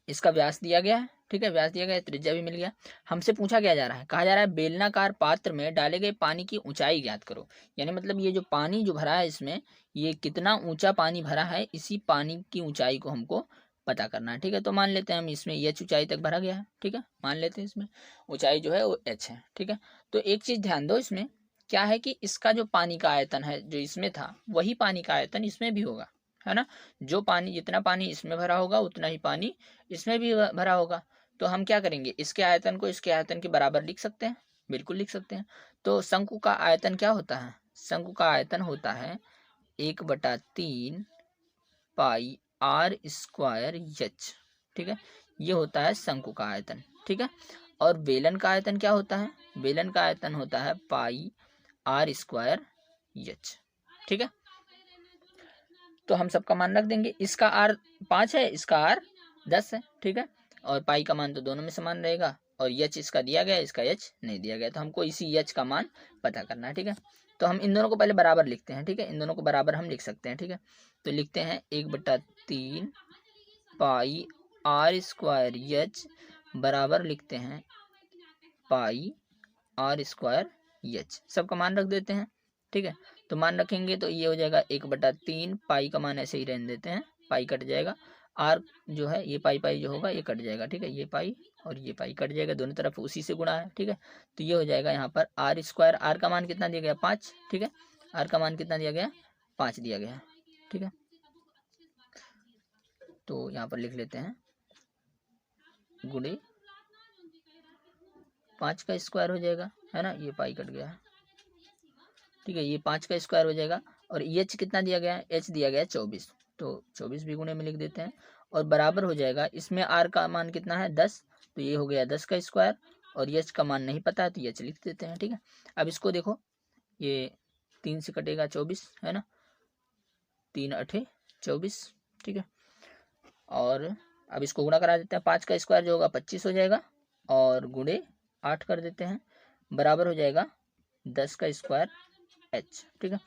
Speaker 1: इसका व्यास दिया गया है। ठीक है, व्यास दिया गया है, त्रिज्या भी मिल गया। हमसे पूछा क्या जा रहा है, कहा जा रहा है बेलनाकार पात्र में डाले गए पानी की ऊंचाई ज्ञात करो। यानी मतलब ये जो पानी जो भरा है इसमें, ये कितना ऊंचा पानी भरा है, इसी पानी की ऊंचाई को हमको पता करना है। ठीक है, तो मान लेते हैं हम इसमें एच ऊंचाई तक भरा गया है। ठीक है, मान लेते हैं इसमें ऊंचाई जो है वो एच है। ठीक है, तो एक चीज ध्यान दो, इसमें क्या है कि इसका जो पानी का आयतन है जो इसमें था वही पानी का आयतन इसमें भी होगा, है ना। जो पानी, जितना पानी इसमें भरा होगा उतना ही पानी इसमें भी भरा होगा। तो हम क्या करेंगे, इसके आयतन को इसके आयतन के बराबर लिख सकते हैं, बिल्कुल लिख सकते हैं। तो शंकु का आयतन क्या होता है, शंकु का आयतन होता है 1/3 पाई आर स्क्वायर एच। ठीक है, ये होता है शंकु का आयतन। ठीक है, और बेलन का आयतन क्या होता है, बेलन का आयतन होता है पाई आर स्क्वायर एच। ठीक है, तो हम सबका मान रख देंगे, इसका आर 5 है, इसका आर 10 है। ठीक है, और पाई का मान तो दोनों में समान रहेगा और एच इसका दिया गया, इसका एच नहीं दिया गया, तो हमको इसी एच का मान पता करना है। ठीक है, तो हम इन दोनों को पहले बराबर लिखते हैं। ठीक है, इन दोनों को बराबर हम लिख सकते हैं। ठीक है, तो लिखते हैं 1/3 पाई आर स्क्वायर एच बराबर लिखते हैं पाई आर स्क्वायर एच, सबका मान रख देते हैं। ठीक है, तो मान रखेंगे तो ये हो जाएगा 1/3, पाई का मान ऐसे ही रहने देते हैं, पाई कट जाएगा, आर जो है ये पाई पाई जो होगा ये कट जाएगा। ठीक है, ये पाई और ये पाई कट जाएगा, दोनों तरफ उसी से गुणा है। ठीक है, तो ये हो जाएगा यहाँ पर आर स्क्वायर, आर का मान कितना दिया गया 5। ठीक है, आर का मान कितना दिया गया 5 दिया गया। ठीक है, तो यहाँ पर लिख लेते हैं गुणे 5 का स्क्वायर हो जाएगा, है ना, ये पाई कट गया। ठीक है, ये 5 का स्क्वायर हो जाएगा और एच कितना दिया गया है, एच दिया गया है 24, तो 24 भी गुणे में लिख देते हैं और बराबर हो जाएगा, इसमें आर का मान कितना है 10, तो ये हो गया 10 का स्क्वायर और एच का मान नहीं पता है तो एच लिख देते हैं। ठीक है, अब इसको देखो, ये 3 से कटेगा 24, है ना, 3 8 24। ठीक है, और अब इसको गुणा करा देते हैं, 5 का स्क्वायर जो होगा 25 हो जाएगा और गुणे 8 कर देते हैं, बराबर हो जाएगा 10 का स्क्वायर एच। ठीक है,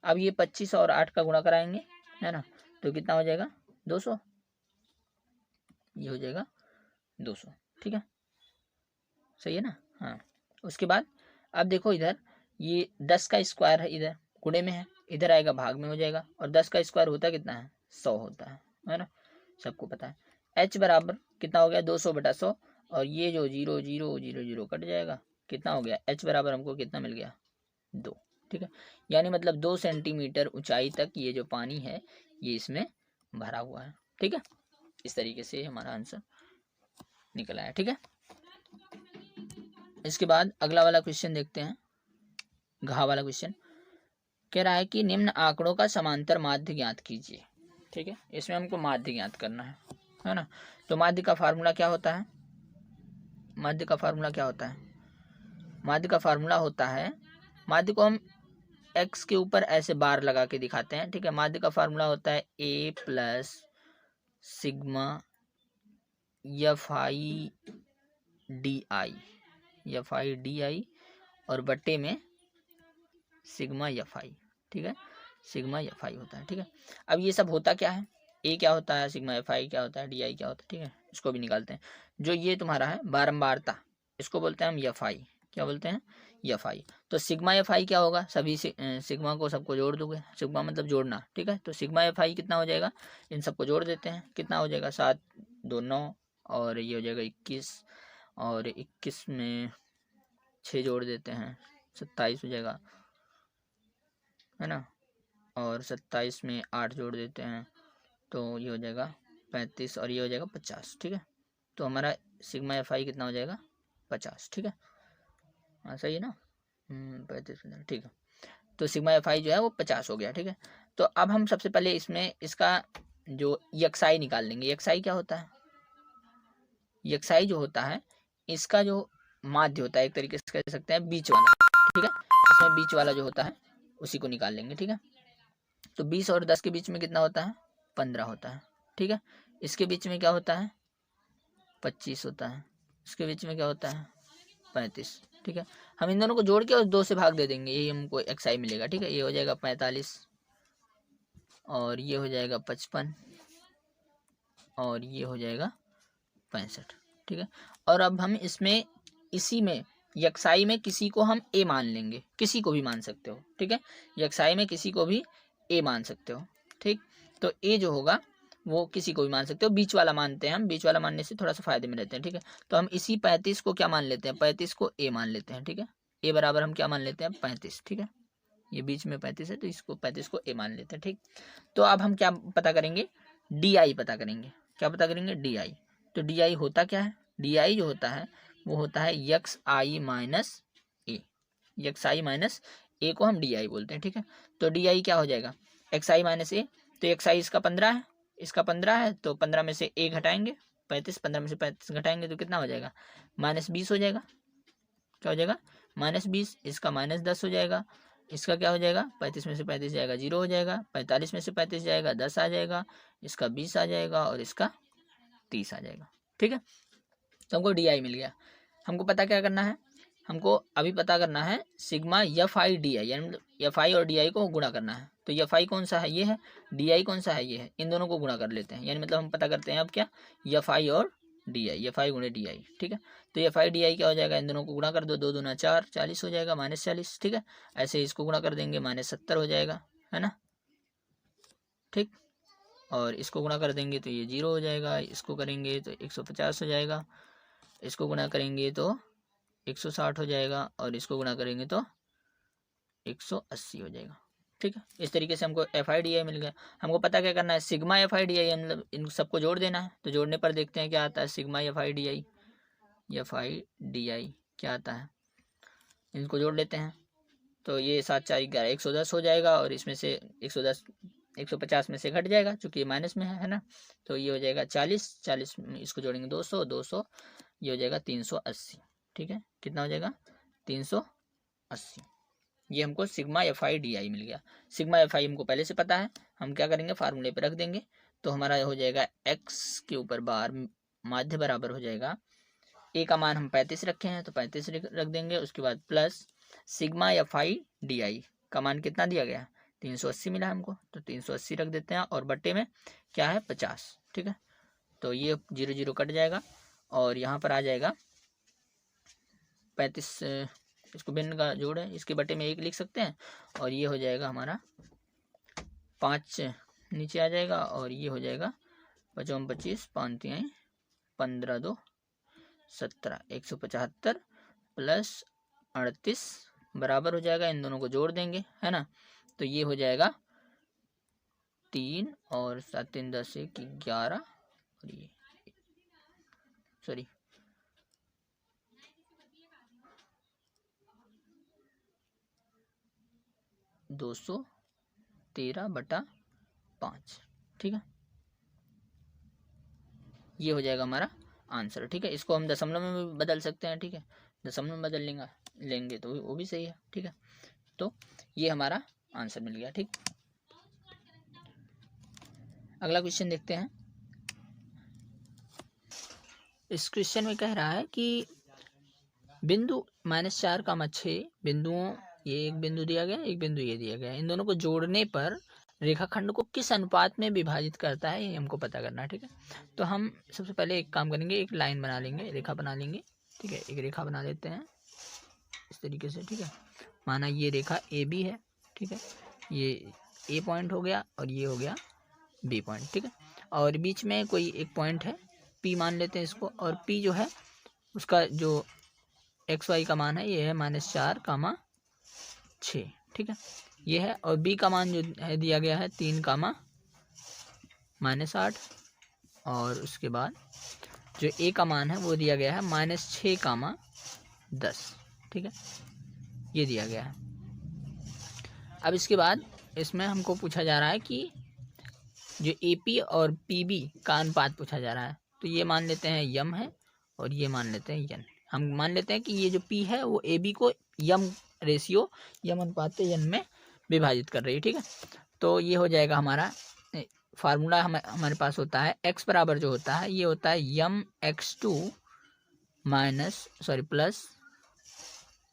Speaker 1: अब ये 25 और 8 का गुणा कराएंगे, है ना, तो कितना हो जाएगा 200, ये हो जाएगा 200। ठीक है, सही है ना। हाँ, उसके बाद अब देखो इधर ये 10 का स्क्वायर है, इधर गुणे में है, इधर आएगा भाग में हो जाएगा, और 10 का स्क्वायर होता कितना है 100 होता है ना, सबको पता है। एच बराबर कितना हो गया 200/100, और ये जो 0 0 0 0 कट जाएगा, कितना हो गया एच बराबर हमको कितना मिल गया 2। ठीक है, यानी मतलब 2 सेंटीमीटर ऊंचाई तक ये जो पानी है ये इसमें भरा हुआ है। ठीक है, इस तरीके से हमारा आंसर निकला है। ठीक है, इसके बाद अगला वाला क्वेश्चन देखते हैं, घा वाला क्वेश्चन कह रहा है कि निम्न आंकड़ों का समांतर माध्य ज्ञात कीजिए। ठीक है, इसमें हमको माध्य ज्ञात करना है ना। तो माध्य का फार्मूला क्या होता है, माध्य का फार्मूला क्या होता है, माध्य का फार्मूला होता है, माध्य को हम x के ऊपर ऐसे बार लगा के दिखाते हैं। ठीक है, माध्य का फार्मूला होता है a plus sigma F I D आई और बट्टे में सिग्मा एफ आई। ठीक है, सिग्मा एफ आई होता है। ठीक है, अब ये सब होता क्या है, ए क्या होता है, सिग्मा एफ आई क्या होता है, डी आई क्या होता है। ठीक है, इसको भी निकालते हैं। जो ये तुम्हारा है बारंबारता, इसको बोलते हैं हम एफ आई, क्या बोलते हैं एफ आई। तो सिग्मा एफ आई क्या होगा, सभी सिग्मा को सबको जोड़ दोगे, सिग्मा मतलब जोड़ना। ठीक है, तो सिग्मा एफ आई कितना हो जाएगा, इन सबको जोड़ देते हैं, कितना हो जाएगा 7 2 9, और ये हो जाएगा 21, और 21 में 6 जोड़ देते हैं 27 हो जाएगा, है ना, और 27 में 8 जोड़ देते हैं तो ये हो जाएगा 35, और ये हो जाएगा 50। ठीक है, तो हमारा सिग्मा एफ आई कितना हो जाएगा 50। ठीक है, हाँ सही है ना, 35। ठीक है, तो सिग्मा एफ आई जो है वो 50 हो गया। ठीक है, तो अब हम सबसे पहले इसमें इसका जो यक्साई निकाल लेंगे। यक्साई क्या होता है, यक्साई जो होता है इसका जो माध्य होता है, एक तरीके से कह सकते हैं बीच वाला। ठीक है, इसमें बीच वाला जो होता है उसी को निकाल लेंगे। ठीक है, तो 20 और 10 के बीच में कितना होता है 15 होता है। ठीक है, इसके बीच में क्या होता है 25 होता है, इसके बीच में क्या होता है 35। ठीक है, हम इन दोनों को जोड़ के और 2 से भाग दे देंगे, यही हमको एक्स आई मिलेगा। ठीक है, ये हो जाएगा 45, और ये हो जाएगा 55, और ये हो जाएगा 65। ठीक है, और अब हम इसमें इसी में यक्साई में किसी को हम ए मान लेंगे, किसी को भी मान सकते हो। ठीक है, यक्साई में किसी को भी ए मान सकते हो। ठीक, तो ए जो होगा वो किसी को भी मान सकते हो, बीच वाला मानते हैं हम, बीच वाला मानने से थोड़ा सा फायदे में रहते हैं। ठीक है, तो हम इसी 35 को क्या मान लेते हैं, 35 को ए मान लेते हैं। ठीक है, ए बराबर हम क्या मान लेते हैं 35। ठीक है, ये बीच में 35 है तो इसको 35 को ए मान लेते हैं। ठीक, तो अब हम क्या पता करेंगे, डी आई पता करेंगे। क्या पता करेंगे, डी आई। तो डी आई होता क्या है, डी आई जो होता है वो होता है यक्स आई माइनस ए, यक्स आई माइनस ए को हम डी आई बोलते हैं। ठीक है, तो डी आई क्या हो जाएगा एक्स आई माइनस ए, तो एक्स आई इसका 15 है, इसका 15 है, तो 15 में से ए घटाएंगे 35, 15 में से 35 घटाएंगे तो कितना हो जाएगा -20 हो जाएगा। क्या हो जाएगा -20, इसका -10 हो जाएगा, इसका क्या हो जाएगा 35 में से 35 जाएगा 0 हो जाएगा, 45 में से 35 जाएगा 10 आ जाएगा, इसका 20 आ जाएगा, और इसका 30 आ जाएगा। ठीक है, तो हमको डी आई मिल गया। हमको पता क्या करना है, हमको अभी पता करना है सिग्मा एफ आई डी आई, यानी एफ आई और डी आई को गुणा करना है। तो एफ आई कौन सा है, ये है, डी आई कौन सा है, ये है, इन दोनों को गुणा कर लेते हैं, यानी मतलब हम पता करते हैं अब क्या एफ आई और डी आई, एफ आई गुणे डी आई। ठीक है, तो एफ आई डी आई क्या हो जाएगा, इन दोनों को गुणा कर दो, 2 दूना 4, 40 हो जाएगा, -40। ठीक है, ऐसे इसको गुणा कर देंगे -70 हो जाएगा, है ना। ठीक, और इसको गुणा कर देंगे तो ये 0 हो जाएगा, इसको करेंगे तो 150 हो जाएगा, इसको गुणा करेंगे तो 160 हो जाएगा, और इसको गुणा करेंगे तो 180 हो जाएगा। ठीक है, इस तरीके से हमको एफ आई डी आई मिल गया। हमको पता क्या करना है, सिग्मा एफ आई डी आई, मतलब इन सबको जोड़ देना है। तो जोड़ने पर देखते हैं क्या आता है, sigma F I D I, F I D आई क्या आता है, इनको जोड़ लेते हैं। तो ये 7 4 11 110 हो जाएगा, और इसमें से 110 150 में से घट जाएगा क्योंकि ये माइनस में है ना, तो ये हो जाएगा 40, 40 इसको जोड़ेंगे 200, 200 ये हो जाएगा 380। ठीक है, कितना हो जाएगा 380। ये हमको sigma F I D I मिल गया। सिग्मा एफ आई हमको पहले से पता है, हम क्या करेंगे फार्मूले पे रख देंगे, तो हमारा हो जाएगा एक्स के ऊपर बार माध्य बराबर हो जाएगा ए का मान हम 35 रखे हैं तो 35 रख देंगे। उसके बाद प्लस सिग्मा या फाई डी आई का मान कितना दिया गया, 380 मिला हमको, तो 380 रख देते हैं और बट्टे में क्या है 50। ठीक है, तो ये 0 0 कट जाएगा और यहाँ पर आ जाएगा 35, इसको भिन्न का जोड़ है, इसके बटे में 1 लिख सकते हैं और ये हो जाएगा हमारा 5 नीचे आ जाएगा और ये हो जाएगा 5 25 5 3 15 2 17 175 प्लस 38 बराबर हो जाएगा, इन दोनों को जोड़ देंगे है ना, तो ये हो जाएगा 3 और 7 3 10 1 11 और ये सॉरी 213/5। ठीक है, ये हो जाएगा हमारा आंसर। ठीक है, इसको हम दशमलव में भी बदल सकते हैं। ठीक है, दशमलव में बदल लेंगे तो वो भी सही है। ठीक है, तो ये हमारा आंसर मिल गया। ठीक, अगला क्वेश्चन देखते हैं। इस क्वेश्चन में कह रहा है कि बिंदु -4, 6 बिंदुओं, ये एक बिंदु दिया गया, एक बिंदु ये दिया गया, इन दोनों को जोड़ने पर रेखाखंड को किस अनुपात में विभाजित करता है, ये हमको पता करना है। ठीक है, तो हम सबसे पहले एक काम करेंगे, एक लाइन बना लेंगे, रेखा बना लेंगे। ठीक है, एक रेखा बना लेते हैं इस तरीके से। ठीक है, माना ये रेखा ए बी है। ठीक है, ये ए पॉइंट हो गया और ये हो गया बी पॉइंट। ठीक है, और बीच में कोई एक पॉइंट है पी मान लेते हैं इसको, और पी जो है उसका जो एक्स वाई का मान है ये है -4, 6। ठीक है, ये है, और बी का मान जो है दिया गया है 3, -8, और उसके बाद जो ए का मान है वो दिया गया है -6, 10। ठीक है, ये दिया गया है। अब इसके बाद इसमें हमको पूछा जा रहा है कि जो ए पी और पी बी का अनुपात पूछा जा रहा है, तो ये मान लेते हैं यम है और ये मान लेते हैं यन। हम मान लेते हैं कि ये जो पी है वो ए बी को यम रेशियो, यम अनुपात यन में विभाजित कर रही है। ठीक है, तो ये हो जाएगा हमारा फार्मूला हमारे पास होता है x बराबर जो होता है ये होता है यम x2 प्लस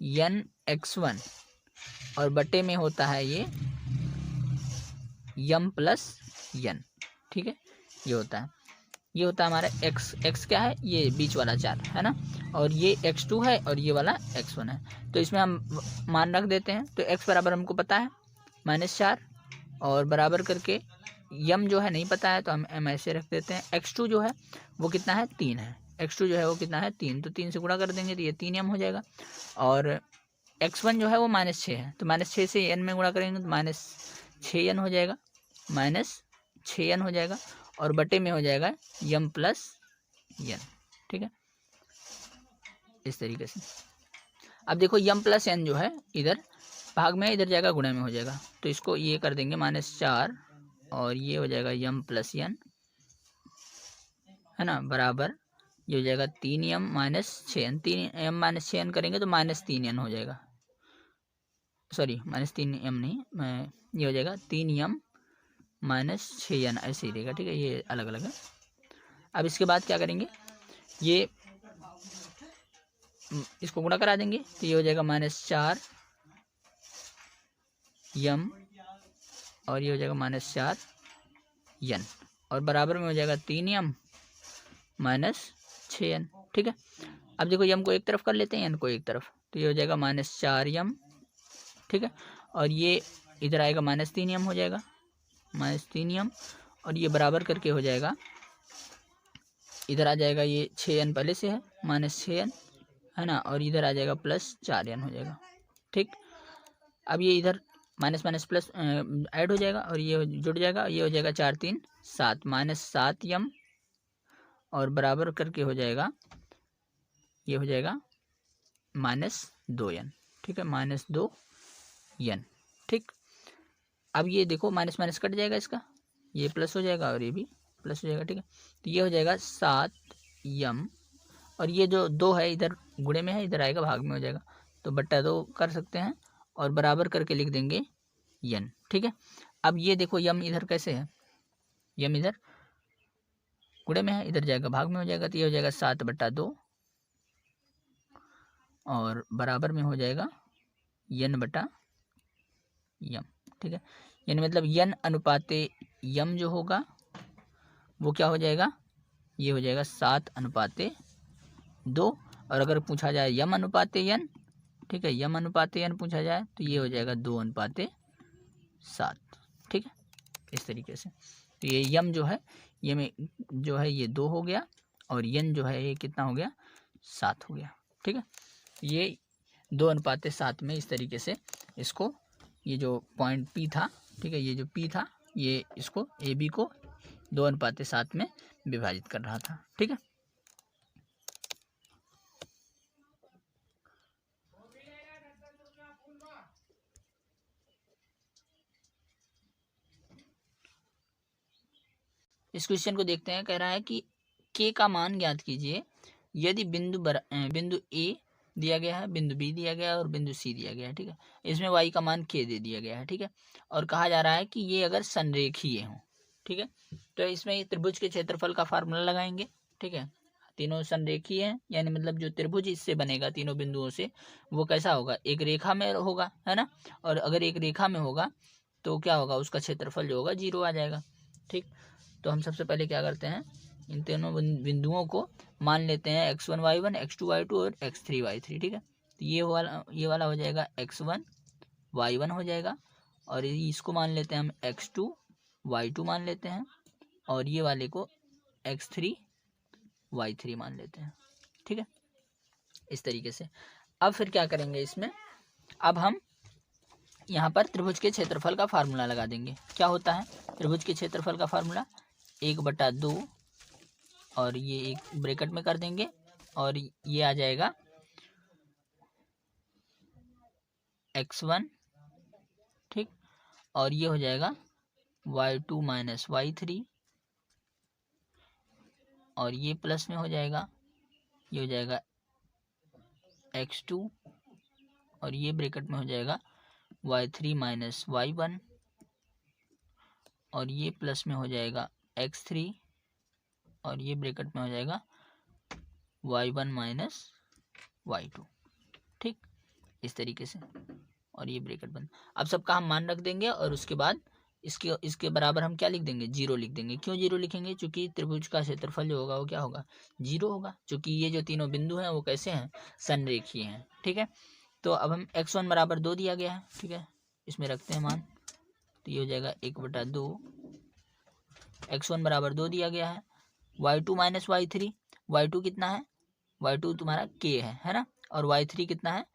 Speaker 1: यन x1 और बटे में होता है ये यम प्लस यन। ठीक है, ये होता है हमारा x क्या है, ये बीच वाला 4 है ना, और ये x2 है और ये वाला x1 है। तो इसमें हम मान रख देते हैं, तो x बराबर हमको पता है -4 और बराबर करके यम जो है नहीं पता है तो हम ऐसे रख देते हैं। x2 जो है वो कितना है, 3 है। x2 जो है वो कितना है, 3, तो 3 से गुणा कर देंगे तो ये 3m हो जाएगा। और x1 जो है वो -6 है, तो -6 से n में गुणा करेंगे तो -6n हो जाएगा, -6n हो जाएगा और बटे में हो जाएगा यम प्लस यन। ठीक है, इस तरीके से। अब देखो यम प्लस एन जो है इधर भाग में, इधर जाएगा गुणा में हो जाएगा, तो इसको ये कर देंगे -4 और ये हो जाएगा यम प्लस यन है ना, बराबर ये हो जाएगा 3m -6n, 3m -6n करेंगे तो -3n हो जाएगा, सॉरी -3m नहीं, ये हो जाएगा 3m -6n, ऐसे ही रहेगा। ठीक है, ये अलग अलग है। अब इसके बाद क्या करेंगे, ये इसको गुणा करा देंगे तो ये हो जाएगा -4 यम और ये हो जाएगा -4 यन और बराबर में हो जाएगा 3m -6n। ठीक है, अब देखो यम को एक तरफ कर लेते हैं, यन को एक तरफ, तो ये हो जाएगा -4m। ठीक है, और ये इधर आएगा -3m हो जाएगा, -3m और ये बराबर करके हो जाएगा, इधर आ जाएगा ये 6n पहले से है -6n है ना, और इधर आ जाएगा +4n हो जाएगा। ठीक, अब ये इधर माइनस माइनस प्लस ऐड हो जाएगा और ये जुड़ जाएगा, ये हो जाएगा 4 3 7 -7m और बराबर करके हो जाएगा, ये हो जाएगा -2n। ठीक है, -2n। ठीक, अब ये देखो माइनस माइनस कट जाएगा, इसका ये प्लस हो जाएगा और ये भी प्लस हो जाएगा। ठीक है, तो ये हो जाएगा 7m और ये जो 2 है इधर गुणे में है, इधर आएगा भाग में हो जाएगा, तो बट्टा 2 कर सकते हैं और बराबर करके लिख देंगे n। ठीक है, अब ये देखो यम इधर कैसे है, यम इधर गुणे में है, इधर जाएगा भाग में हो जाएगा, तो ये हो जाएगा 7/2 और बराबर में हो जाएगा यन बटा यम। ठीक है, यानी मतलब यन अनुपाते यम जो होगा वो क्या हो जाएगा, ये हो जाएगा 7/2। और अगर पूछा जाए यम अनुपाते यन, ठीक है, यम अनुपाते यन पूछा जाए तो ये हो जाएगा 2/7। ठीक है, इस तरीके से। तो ये यम जो है ये में जो है ये 2 हो गया और यन जो है ये कितना हो गया, 7 हो गया। ठीक है, ये 2/7 में इस तरीके से इसको, ये जो पॉइंट पी था, ठीक है, ये जो पी था ये इसको ए बी को 2/7 में विभाजित कर रहा था। ठीक है, इस क्वेश्चन को देखते हैं। कह रहा है कि के का मान ज्ञात कीजिए यदि बिंदु ए दिया गया है, बिंदु बी दिया गया है और बिंदु सी दिया गया है। ठीक है, इसमें वाई का मान के दे दिया गया है। ठीक है, और कहा जा रहा है कि ये अगर संरेखीय हो। ठीक है, तो इसमें त्रिभुज के क्षेत्रफल का फार्मूला लगाएंगे। ठीक है, तीनों संरेखीय हैं, यानी मतलब जो त्रिभुज इससे बनेगा तीनों बिंदुओं से वो कैसा होगा, एक रेखा में होगा, है ना। और अगर एक रेखा में होगा तो क्या होगा, उसका क्षेत्रफल जो होगा 0 आ जाएगा। ठीक, तो हम सबसे पहले क्या करते हैं, इन तीनों बिंदुओं को मान लेते हैं x1 y1 x2 y2 और x3 y3। ठीक है, तो ये वाला हो जाएगा x1 y1 हो जाएगा, और इसको मान लेते हैं हम x2 y2 मान लेते हैं, और ये वाले को x3 y3 मान लेते हैं। ठीक है, इस तरीके से। अब फिर क्या करेंगे इसमें, अब हम यहाँ पर त्रिभुज के क्षेत्रफल का फार्मूला लगा देंगे। क्या होता है त्रिभुज के क्षेत्रफल का फार्मूला, 1/2 और ये एक ब्रैकेट में कर देंगे और ये आ जाएगा x1। ठीक, और ये हो जाएगा y2 माइनस y3, और ये प्लस में हो जाएगा, ये हो जाएगा x2, और ये ब्रैकेट में हो जाएगा y3 माइनस y1, और ये प्लस में हो जाएगा x3, और ये ब्रैकेट में हो जाएगा y1 माइनस y2। ठीक, इस तरीके से, और ये ब्रैकेट बंद। अब सबका हम मान रख देंगे और उसके बाद इसके बराबर हम क्या लिख देंगे, 0 लिख देंगे। क्यों 0 लिखेंगे, क्योंकि त्रिभुज का क्षेत्रफल जो होगा वो क्या होगा, 0 होगा, क्योंकि ये जो तीनों बिंदु हैं वो कैसे हैं, संरेखीय हैं। ठीक है, तो अब हम x1 बराबर 2 दिया गया है। ठीक है, इसमें रखते हैं मान, तो ये हो जाएगा 1/2। x1 बराबर 2 दिया गया है, y2 माइनस y3, y2 कितना है, y2 तुम्हारा k है ना, और y3 कितना है,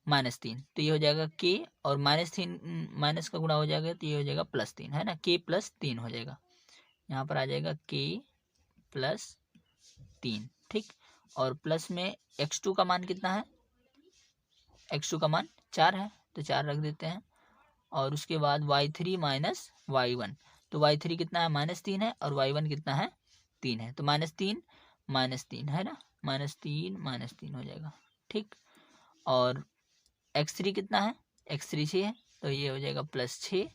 Speaker 1: -3। तो ये हो जाएगा k, और -3 माइनस का गुणा हो जाएगा तो ये हो जाएगा +3, है ना, k + 3 हो जाएगा। यहाँ पर आ जाएगा k + 3। ठीक, और प्लस में x2 का मान कितना है, x2 का मान 4 है, तो 4 रख देते हैं। और उसके बाद y3 माइनस y1, तो y3 कितना है, -3 है, और y1 कितना है, 3 है, तो -3 -3 है ना, -3 हो जाएगा। ठीक, और x3 कितना है, x3 6 है, तो ये हो जाएगा +6,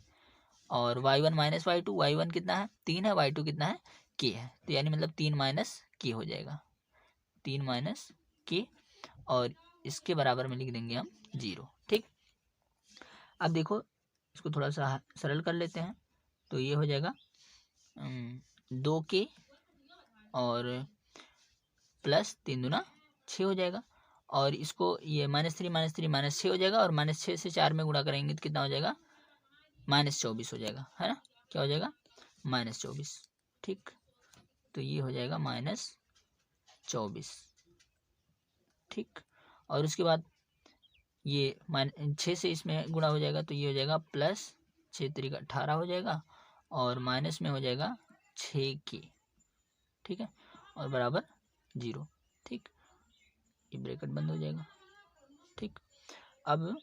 Speaker 1: और y1 माइनस y2, y1 कितना है, 3 है, y2 कितना है, k है, तो यानी मतलब 3 माइनस k हो जाएगा, 3 माइनस k, और इसके बराबर में लिख देंगे हम 0। ठीक, अब देखो इसको थोड़ा सा सरल कर लेते हैं, तो ये हो जाएगा 2k और प्लस 3 दूना 6 हो जाएगा, और इसको ये -3 -6 हो जाएगा, और -6 से 4 में गुणा करेंगे तो कितना हो जाएगा, -24 हो जाएगा, है ना, क्या हो जाएगा, -24। ठीक, तो ये हो जाएगा -24। ठीक, और उसके बाद ये 6 से इसमें गुणा हो जाएगा तो ये हो जाएगा +6 × 18 हो जाएगा, और माइनस में हो जाएगा 6k। ठीक है, और बराबर 0। ठीक, ये ब्रैकेट बंद हो जाएगा। ठीक, अब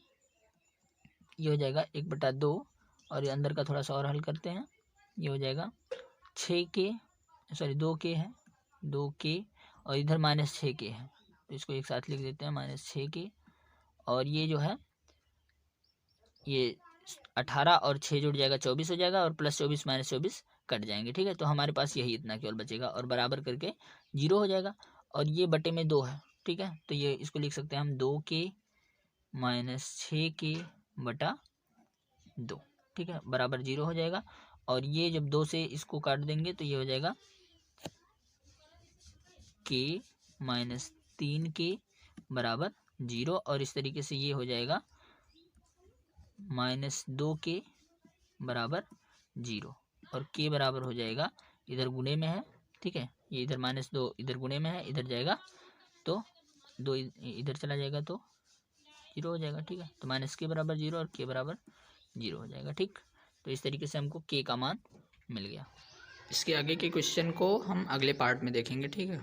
Speaker 1: ये हो जाएगा 1/2, और ये अंदर का थोड़ा सा और हल करते हैं, ये हो जाएगा 6k, सॉरी 2k है, 2k, और इधर -6k है, तो इसको एक साथ लिख देते हैं -6k, और ये जो है ये 18 और 6 जुड़ जाएगा 24 हो जाएगा, और +24 -24 कट जाएंगे। ठीक है, तो हमारे पास यही इतना केवल बचेगा, और बराबर करके 0 हो जाएगा, और ये बटे में 2 है, ठीक है। तो ये इसको लिख सकते हैं हम 2k माइनस 6k बटा 2, ठीक है, बराबर 0 हो जाएगा। और ये जब 2 से इसको काट देंगे तो ये हो जाएगा k माइनस 3k बराबर 0। और इस तरीके से ये हो जाएगा माइनस 2k बराबर 0। और k बराबर हो जाएगा, इधर गुणे में है, ठीक है, ये इधर -2 इधर गुणे में है, इधर जाएगा तो 2 इधर चला जाएगा तो 0 हो जाएगा, ठीक है। तो -k बराबर 0 और k बराबर 0 हो जाएगा, ठीक। तो इस तरीके से हमको k का मान मिल गया। इसके आगे के क्वेश्चन को हम अगले पार्ट में देखेंगे, ठीक है।